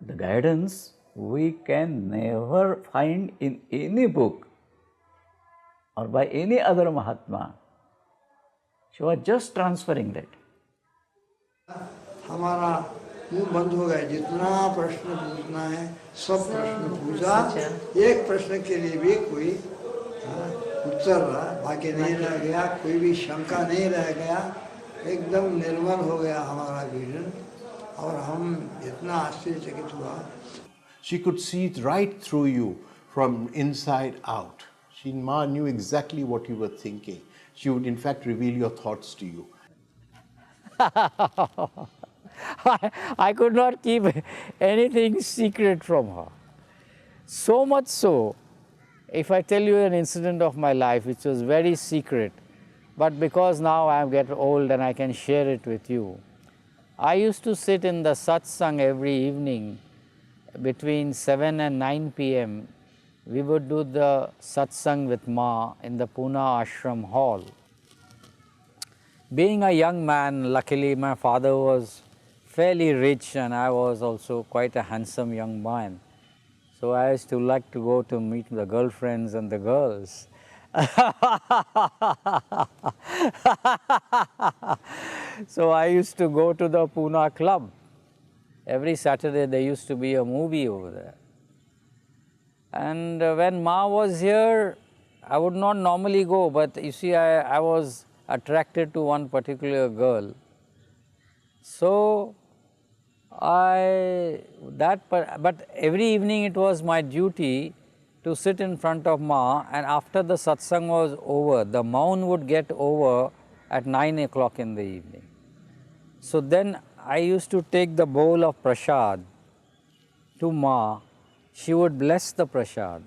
The guidance we can never find in any book or by any other Mahatma. She was just transferring that. हमारा मुंह बंद हो गया, जितना प्रश्न पूछना है सब प्रश्न पूछा, एक प्रश्न के लिए भी कोई उत्तर रहा बाकी नहीं रह गया, कोई भी शंका नहीं रह गया, एकदम निर्मल हो गया हमारा विजन और हम इतना आश्चर्यचकित हुआ. She could see it right through you from inside out. Ma knew exactly what you were thinking. She would in fact reveal your thoughts to you. I could not keep anything secret from her. So much so, if I tell you an incident of my life which was very secret, but because now I get old and I can share it with you. I used to sit in the Satsang every evening between 7 and 9 p.m. We would do the Satsang with Ma in the Pune Ashram hall. Being a young man, luckily my father was fairly rich and I was also quite a handsome young man. So I used to like to go to meet the girlfriends and the girls. So I used to go to the Pune club. Every Saturday there used to be a movie over there. And when Ma was here, I would not normally go, but you see, I was attracted to one particular girl. So but every evening it was my duty to sit in front of Ma, and after the satsang was over, the maun would get over at 9 o'clock in the evening. So then I used to take the bowl of prasad to Ma. She would bless the prasad,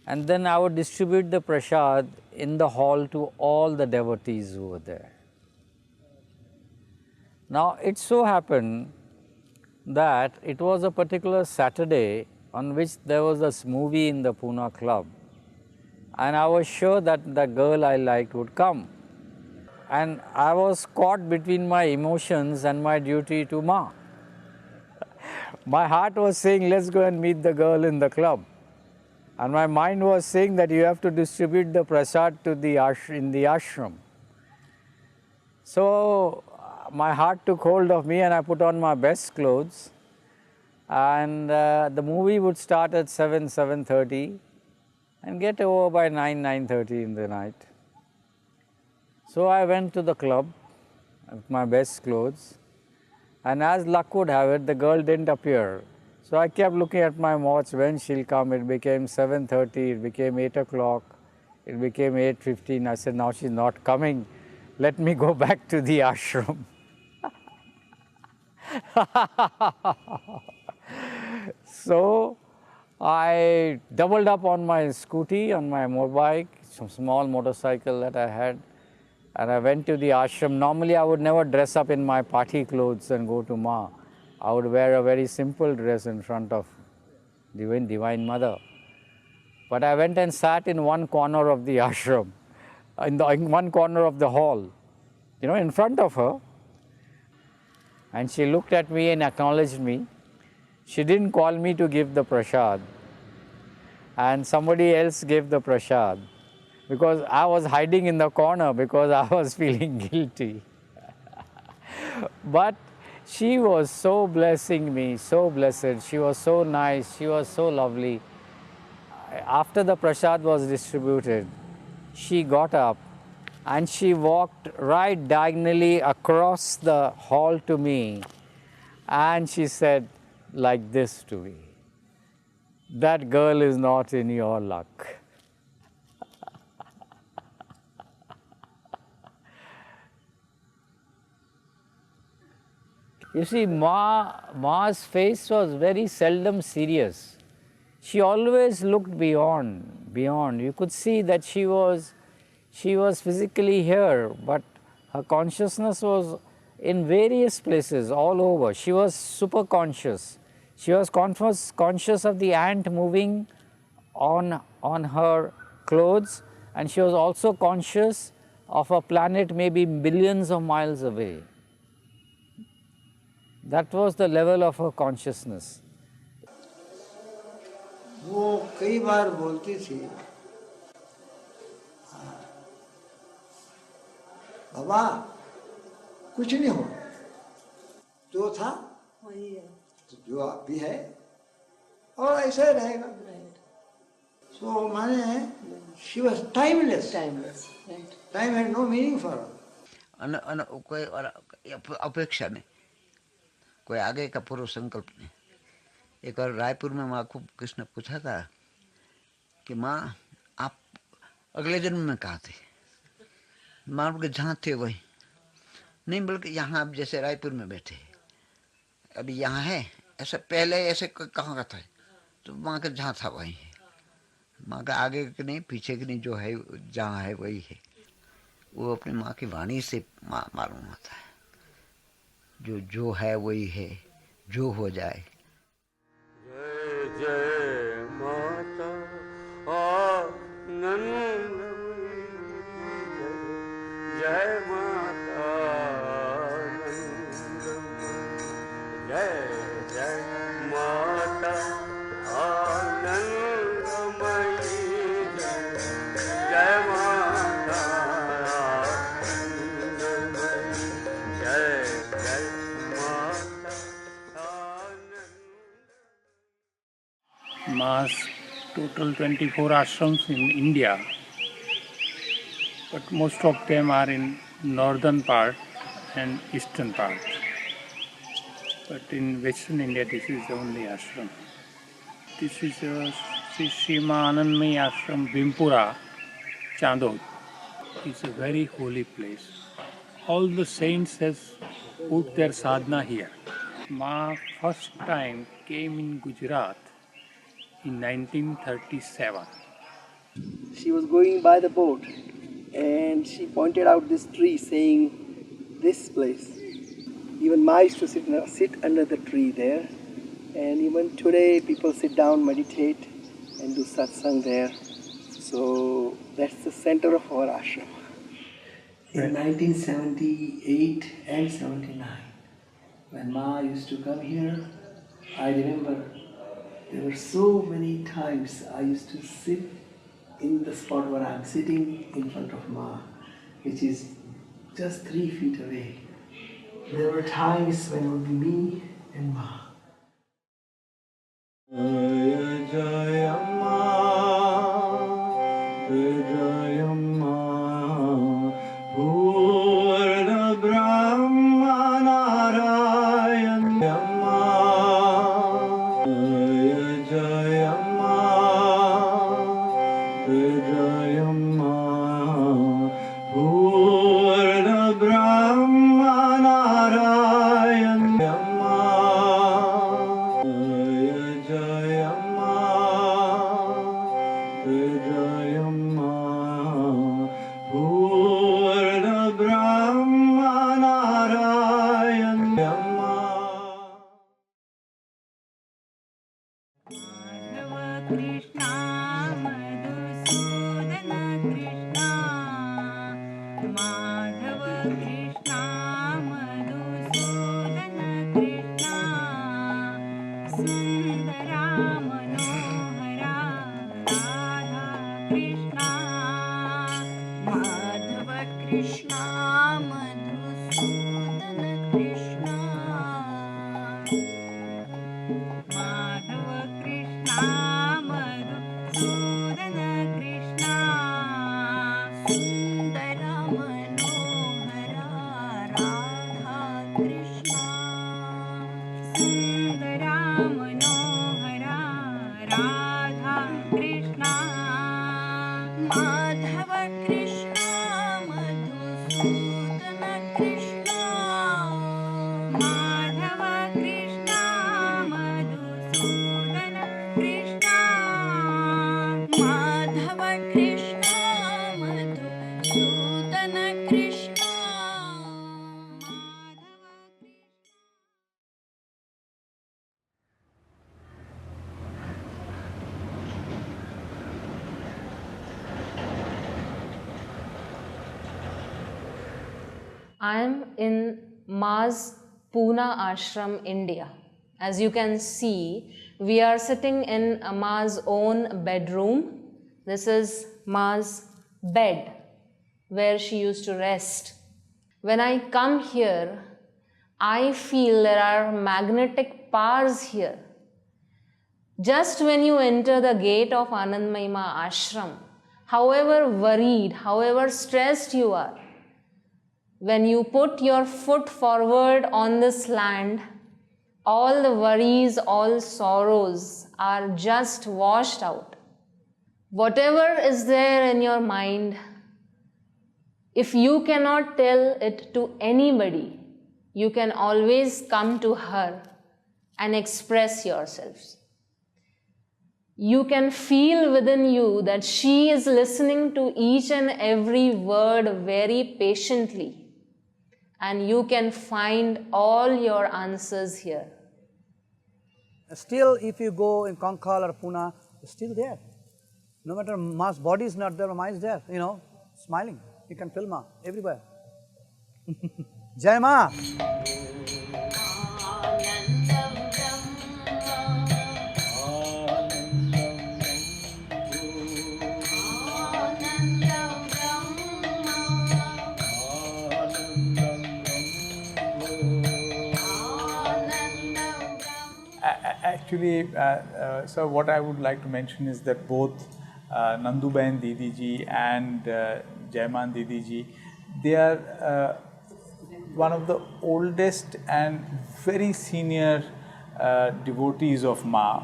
and then I would distribute the prasad in the hall to all the devotees who were there. Now it so happened that it was a particular Saturday on which there was this movie in the Pune club, and I was sure that the girl I liked would come. And I was caught between my emotions and my duty to Ma. My heart was saying, let's go and meet the girl in the club. And my mind was saying that you have to distribute the prasad to in the ashram. So my heart took hold of me and I put on my best clothes. And the movie would start at 7:30 and get over by 9:30 in the night. So I went to the club with my best clothes, and as luck would have it, the girl didn't appear. So I kept looking at my watch, when she'll come. It became 7:30, it became 8 o'clock, it became 8:15. I said, now she's not coming, let me go back to the ashram. So I doubled up on my scooty, on my motorbike, some small motorcycle that I had, and I went to the ashram. Normally I would never dress up in my party clothes and go to Ma. I would wear a very simple dress in front of Divine Mother. But I went and sat in one corner of the ashram, in one corner of the hall, in front of her. And she looked at me and acknowledged me. She didn't call me to give the prasad, and somebody else gave the prasad, because I was hiding in the corner because I was feeling guilty. But she was so blessing me, so blessed. She was so nice, she was so lovely. After the prasad was distributed, she got up and she walked right diagonally across the hall to me, and she said like this to me, "That girl is not in your luck." You see, Ma's face was very seldom serious. She always looked beyond. You could see that she was physically here, but her consciousness was in various places all over. She was super conscious. She was conscious of the ant moving on her clothes, and she was also conscious of a planet maybe billions of miles away. That was the level of her consciousness. वो कई बार बोलती थी, बाबा कुछ नहीं हो, जो था जो आप भी है और ऐसा ही रहेगा. So माने she was timeless. Time had no meaning for her. कोई अपेक्षा नहीं, कोई आगे का पूर्व संकल्प नहीं. एक बार रायपुर में माँ को कृष्ण पूछा था कि माँ आप अगले जन्म में कहाँ थे? माँ बोले जहाँ थे वही नहीं, बल्कि यहाँ आप जैसे रायपुर में बैठे अभी यहाँ है, ऐसा पहले ऐसे कहाँ का था? तो माँ का जहाँ था वही है. माँ का आगे की नहीं पीछे की नहीं, जो है जहाँ है वही है. वो अपनी माँ की वाणी से मालूम होता है, जो है वही है, जो हो जाए. जय जय माता आनंदमयी, जय माता आनंदमयी, जय जय माता आनंदमयी, जय माता आनंदमयी, जय जय माता. Ma's total 24 ashrams in India, but most of them are in northern part and eastern part. But in western India, this is the only ashram. This is Sri Ma Anandamayi Ashram, Bimpura, Chandod. It's a very holy place. All the saints has put their sadhana here. Ma first time came in Gujarat in 1937. She was going by the boat and she pointed out this tree saying, "This place." Even Ma used to sit under the tree there, and even today people sit down, meditate and do satsang there. So that's the center of our ashram. In 1978 and 79, when Ma used to come here, I remember there were so many times I used to sit in the spot where I'm sitting in front of Ma, which is just 3 feet away. There were times when it would be me and Ma. Jaya Jaya Ma, Jaya Ma, Purna Brahma Narayan Ma, Jaya Jaya Ma, Jaya Ma, Purna Brahma Narayan Ma, Jaya Jaya Ma, Jaya Ma, Purna Brahma Narayan Ma. Krishna, Madhusudana Krishna, Madhava Krishna, Madhusudana Krishna, I am in Ma's Pune Ashram, India. As you can see, we are sitting in Ma's own bedroom. This is Ma's bed where she used to rest. When I come here, I feel there are magnetic powers here. Just when you enter the gate of Anandamayi Ma Ashram, however worried, however stressed you are, when you put your foot forward on this land, all the worries, all sorrows are just washed out. Whatever is there in your mind, if you cannot tell it to anybody, you can always come to her and express yourselves. You can feel within you that she is listening to each and every word very patiently, and you can find all your answers here. Still, if you go in Konkan or Pune, it's still there. No matter Ma's body is not there, Ma is there, smiling. You can feel Ma everywhere. Jai Ma! Actually, so what I would like to mention is that both Nandubain Didi ji and Jaiman Didi ji, they are one of the oldest and very senior devotees of Ma.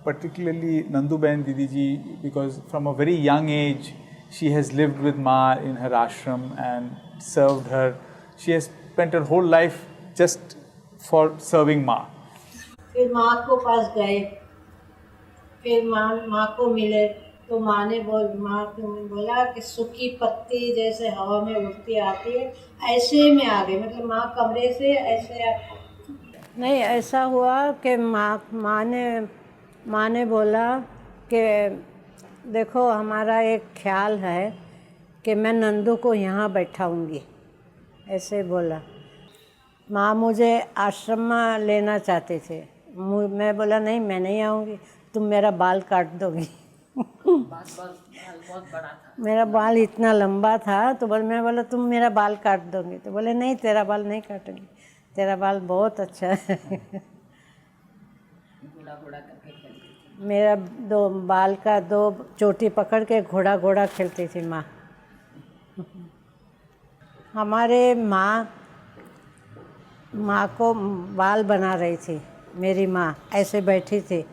Particularly Nandubain Didi ji, because from a very young age she has lived with Ma in her ashram and served her. She has spent her whole life just for serving Ma. फिर माँ को पास गए, फिर माँ को मिले तो माँ ने बोला कि सूखी पत्ती जैसे हवा में उड़ती आती है, ऐसे में आ गई। मतलब माँ कमरे से ऐसे नहीं, ऐसा हुआ कि माँ ने बोला कि देखो हमारा एक ख्याल है कि मैं नंदू को यहाँ बैठाऊंगी, ऐसे बोला। माँ मुझे आश्रम में लेना चाहते थे। मैं बोला नहीं, मैं नहीं आऊँगी, तुम मेरा बाल काट दोगी। बहुत बड़ा था, मेरा बाल इतना लंबा था, तो मैं बोला तुम मेरा बाल काट दोगे, तो बोले नहीं, तेरा बाल नहीं काटूंगी, तेरा बाल बहुत अच्छा है। मेरा दो बाल का दो चोटी पकड़ के घोड़ा खेलती थी माँ। हमारे माँ को बाल बना रही थी, मेरी माँ ऐसे बैठी थी,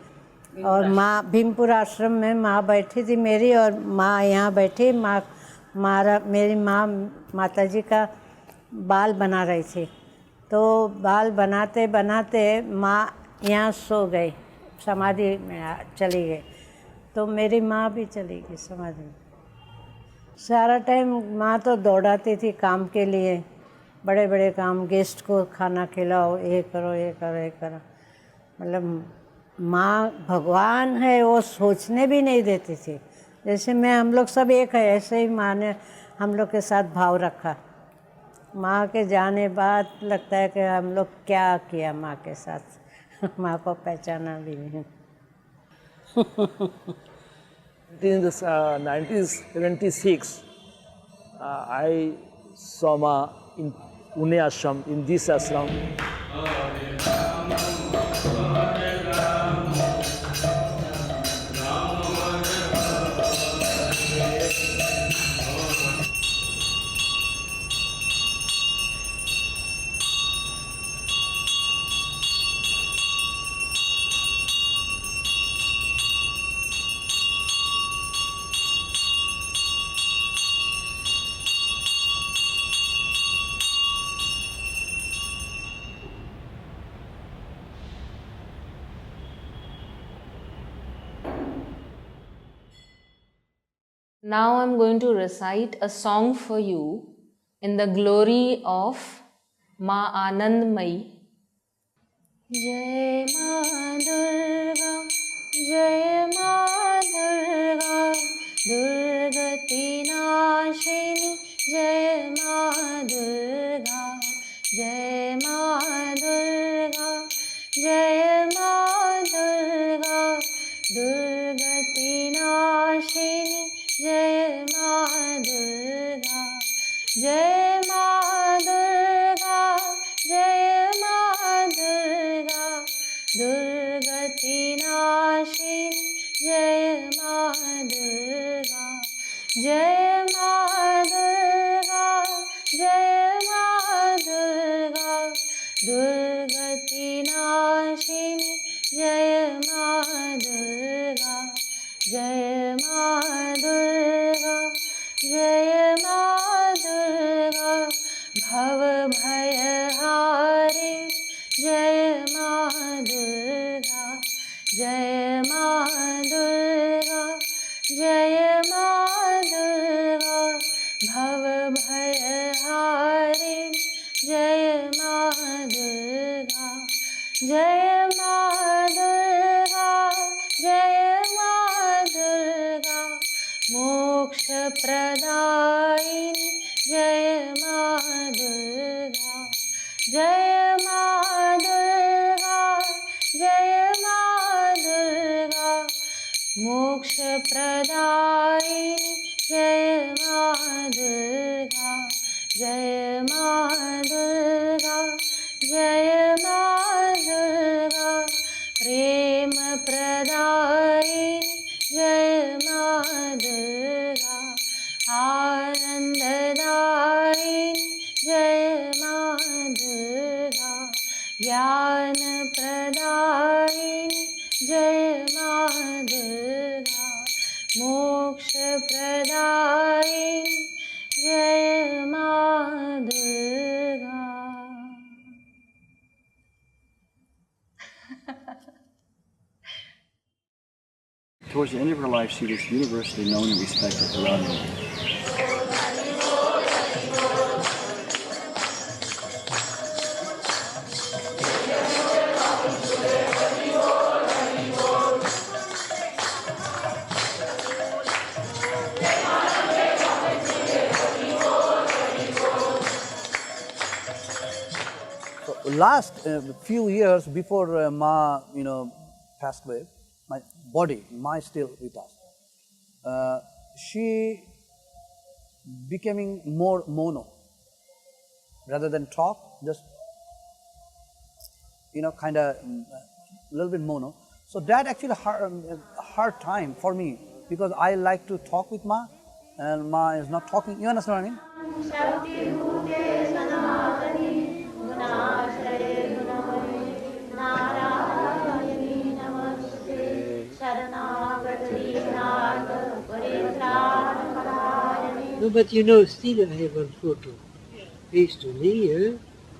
और माँ भीमपुर आश्रम में माँ बैठी थी मेरी, और माँ यहाँ बैठी, मेरी माँ माताजी का बाल बना रही थी। तो बाल बनाते बनाते माँ यहाँ सो गई, समाधि में चली गई, तो मेरी माँ भी चली गई समाधि में। सारा टाइम माँ तो दौड़ाती थी काम के लिए, बड़े बड़े काम, गेस्ट को खाना खिलाओ, ये करो ये करो ये करो। मतलब माँ भगवान है वो सोचने भी नहीं देती थी। जैसे हम लोग सब एक है, ऐसे ही माँ ने हम लोग के साथ भाव रखा। माँ के जाने बाद लगता है कि हम लोग क्या किया माँ के साथ, माँ को पहचाना भी नहीं। In this 1976, I saw Ma in Pune Ashram, in this ashram. Now I'm going to recite a song for you in the glory of Ma Anandamayi. Jai Ma Durga, Jai Ma Durga, Durgati Nashini, दुर्गति नाशिनी जय माँ दुर्गा, जय माँ दुर्गा, जय माँ दुर्गा, भव भय हारी जय माँ दुर्गा, जय माँ दुर्गा, जय माँ दुर्गा, भव भय हारी जय माँ दुर्गा, जय माँ दुर्गा, जय माँ दुर्गा, मोक्ष प्रदायिनी जय माँ दुर्गा, जय माँ दुर्गा, जय माँ दुर्गा, मोक्ष प्रदायिनी जय माँ दुर्गा, जय माँ दुर्गा, जय माँ दुर्गा, प्रेम प्रदायिनी जय माँ दुर्गा, आनंददायिनी जय माँ दुर्गा, ज्ञान प्रदायिनी जय माँ दुर्गा, मोक्ष प्रदायिनी जय माँ Durga. Towards the end of her life, she was universally known and respected throughout India. Last few years before Ma, passed away, my body, Ma is still with us. She becoming more mono, rather than talk, just kind of a little bit mono. So that actually hard time for me because I like to talk with Ma, and Ma is not talking. You understand what I mean? No, but still I have one photo. Face to me,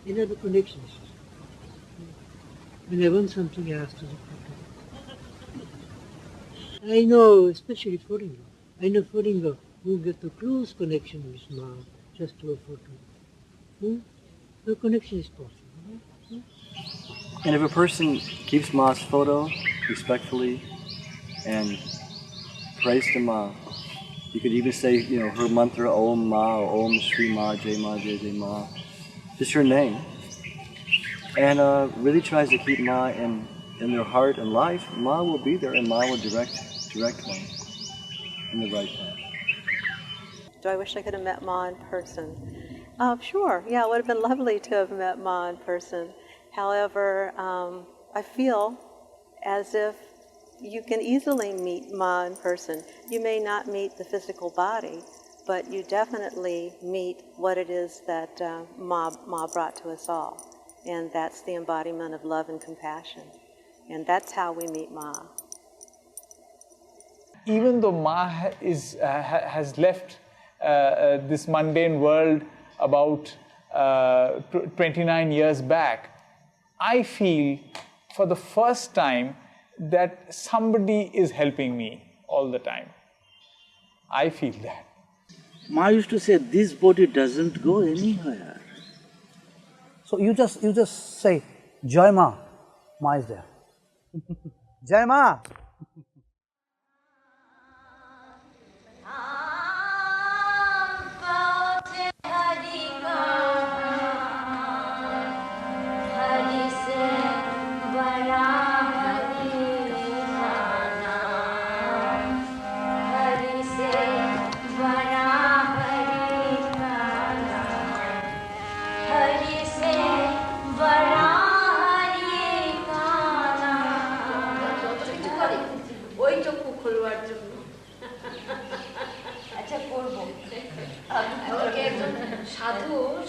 another connections. When I want something, I ask to the photo. I know, especially foreigner. I know foreigner who get a close connection with Ma just to a photo. The connection is possible. And if a person keeps Ma's photo respectfully and prays to Ma, you could even say, her mantra, Om Ma, or Om Shri Ma, Jai Ma, Jai Jai Ma, just her name, and really tries to keep Ma in their heart and life. Ma will be there, and Ma will direct one in the right path. Do I wish I could have met Ma in person? Sure, yeah, it would have been lovely to have met Ma in person. However, I feel as if you can easily meet Ma in person. You may not meet the physical body, but you definitely meet what it is that Ma brought to us all. And that's the embodiment of love and compassion. And that's how we meet Ma. Even though Ma has left this mundane world about 29 years back, I feel for the first time that somebody is helping me all the time. I feel that. Ma used to say, this body doesn't go anywhere. So you just say, Jai Ma, Ma is there. Jai Ma.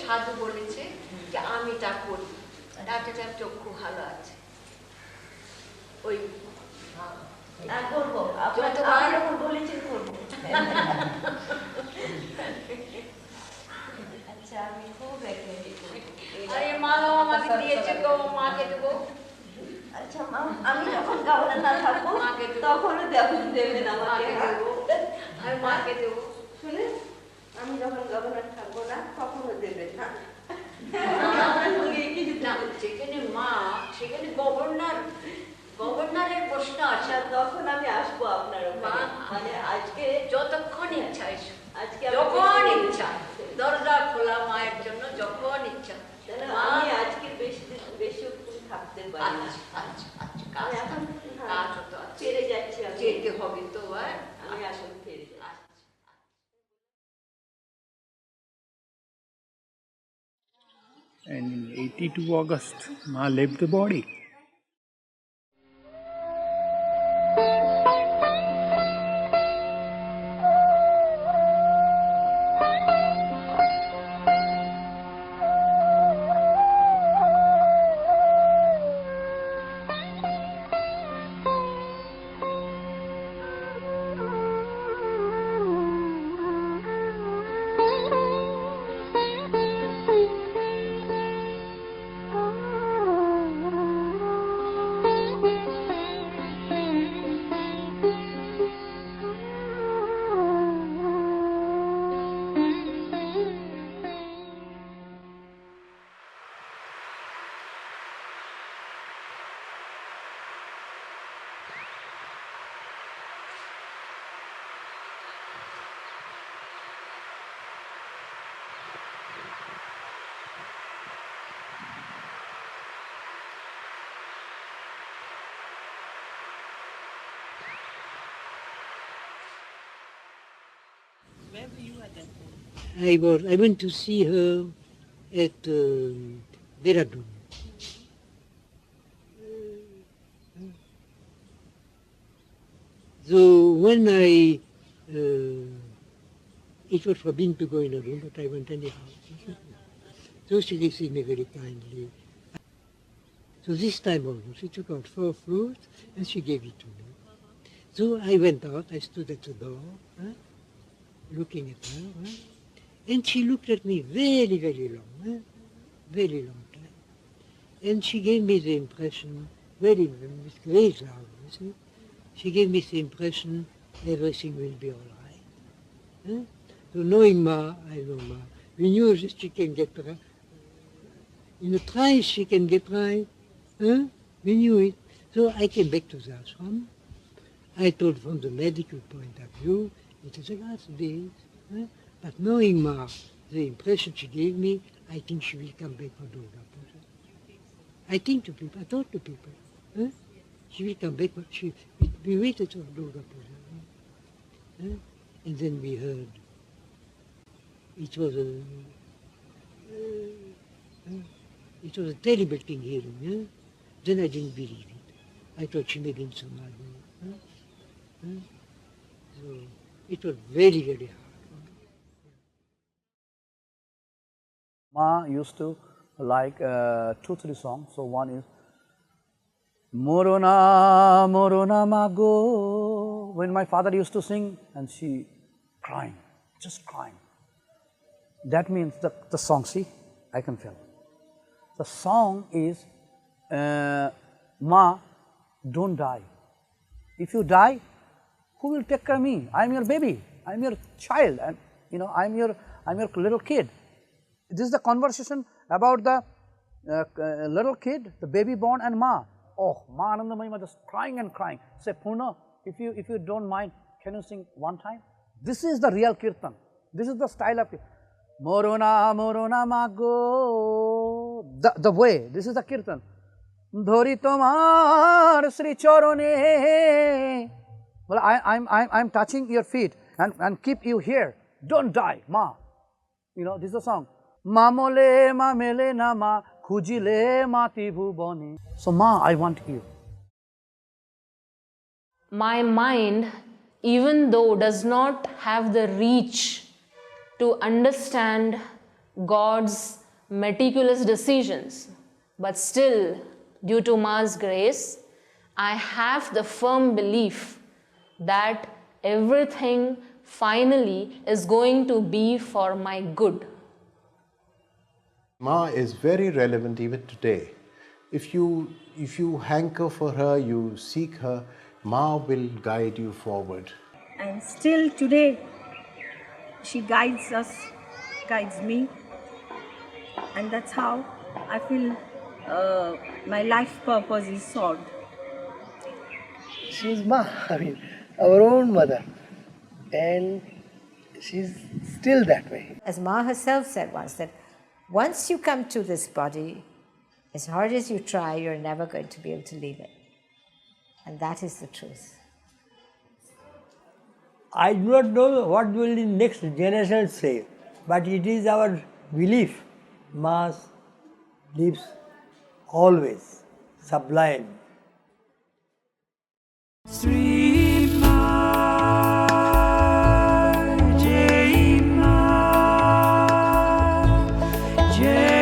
সাধু বলেছে যে আমি তা করি doctor চক্ষু ভালো আছে ওই আর করবো আপনার তো যখন বলেছেন করবো আচ্ছা আমি খুব একটি আরে মা আমাকে দিয়েছে গো মাকে দেবো আচ্ছা মা আমি যখন গভর্নর না থাকবো তখনও দেবেন আমাকে আমি মাকে দেবো শুনে আমি যখন গভর্নর থাকবো না তখনও দেবেন না যেখানে মা সেখানে গভর্নরের প্রশ্ন আছে তখন আমি আসবো আপনার মানে আজকে যতক্ষণ ইচ্ছা এসো আজকে যখন ইচ্ছা দরজা খোলা মায়ের জন্য যখন ইচ্ছা আমি আজকে বেশি থাকতে পারি কাজ তো ফিরে যাচ্ছি যেতে হবে তো আমি আসলে ফিরে যাচ্ছি And in 82 August, Ma left the body. I went to see her at Dehradun. So when it was forbidden to go in a room, but I went anyhow. So she received me very kindly. So this time also, she took out 4 fruits and she gave it to me. So I went out, I stood at the door, looking at her, and she looked at me very, very long, very long time. And she gave me the impression, with great loudness, she gave me the impression everything will be all right. So knowing Ma, I know Ma, we knew that she can get right. In a trice she can get right. We knew it. So I came back to the ashram. I told from the medical point of view, it is a last days. But knowing Ma, the impression she gave me, I think she will come back for Durga Puja. I think to people, I thought to people, she will come back, but we waited for Durga Puja. And then we heard, it was a terrible thing hearing. Then I didn't believe it. I thought she may be in Samadhi. So it was very, very hard. Ma used to like 2-3 songs. So one is Morona, Morona Mago. When my father used to sing and she crying, just crying. That means the song, see, I can feel. The song is Ma, don't die. If you die, who will take care of me? I'm your baby, I'm your child, and I'm your little kid. This is the conversation about the little kid, the baby born, and Ma. Oh, Ma Anandamayi Ma just crying and crying. Say, Purna, if you don't mind, can you sing one time? This is the real kirtan. This is the style of kirtan. Morona, Morona Mago. The way, this is the kirtan. Dhori tomar Sri Charone. Well, I'm touching your feet and keep you here. Don't die, Ma. This is the song. Mamole mamele nama khujile mati bhubani. So Ma, I want you. My mind, even though does not have the reach to understand God's meticulous decisions, But still, due to Ma's grace, I have the firm belief that everything finally is going to be for my good. Ma is very relevant even today. If you hanker for her, you seek her, Ma will guide you forward. And still today, she guides us, guides me, and that's how I feel my life purpose is solved. She's Ma, our own mother, and she's still that way. As Ma herself said once, that once you come to this body, as hard as you try, you're never going to be able to leave it. And that is the truth. I do not know what will the next generation say, but it is our belief. Ma lives always, sublime. Sri Ma, Jai Ma, Jai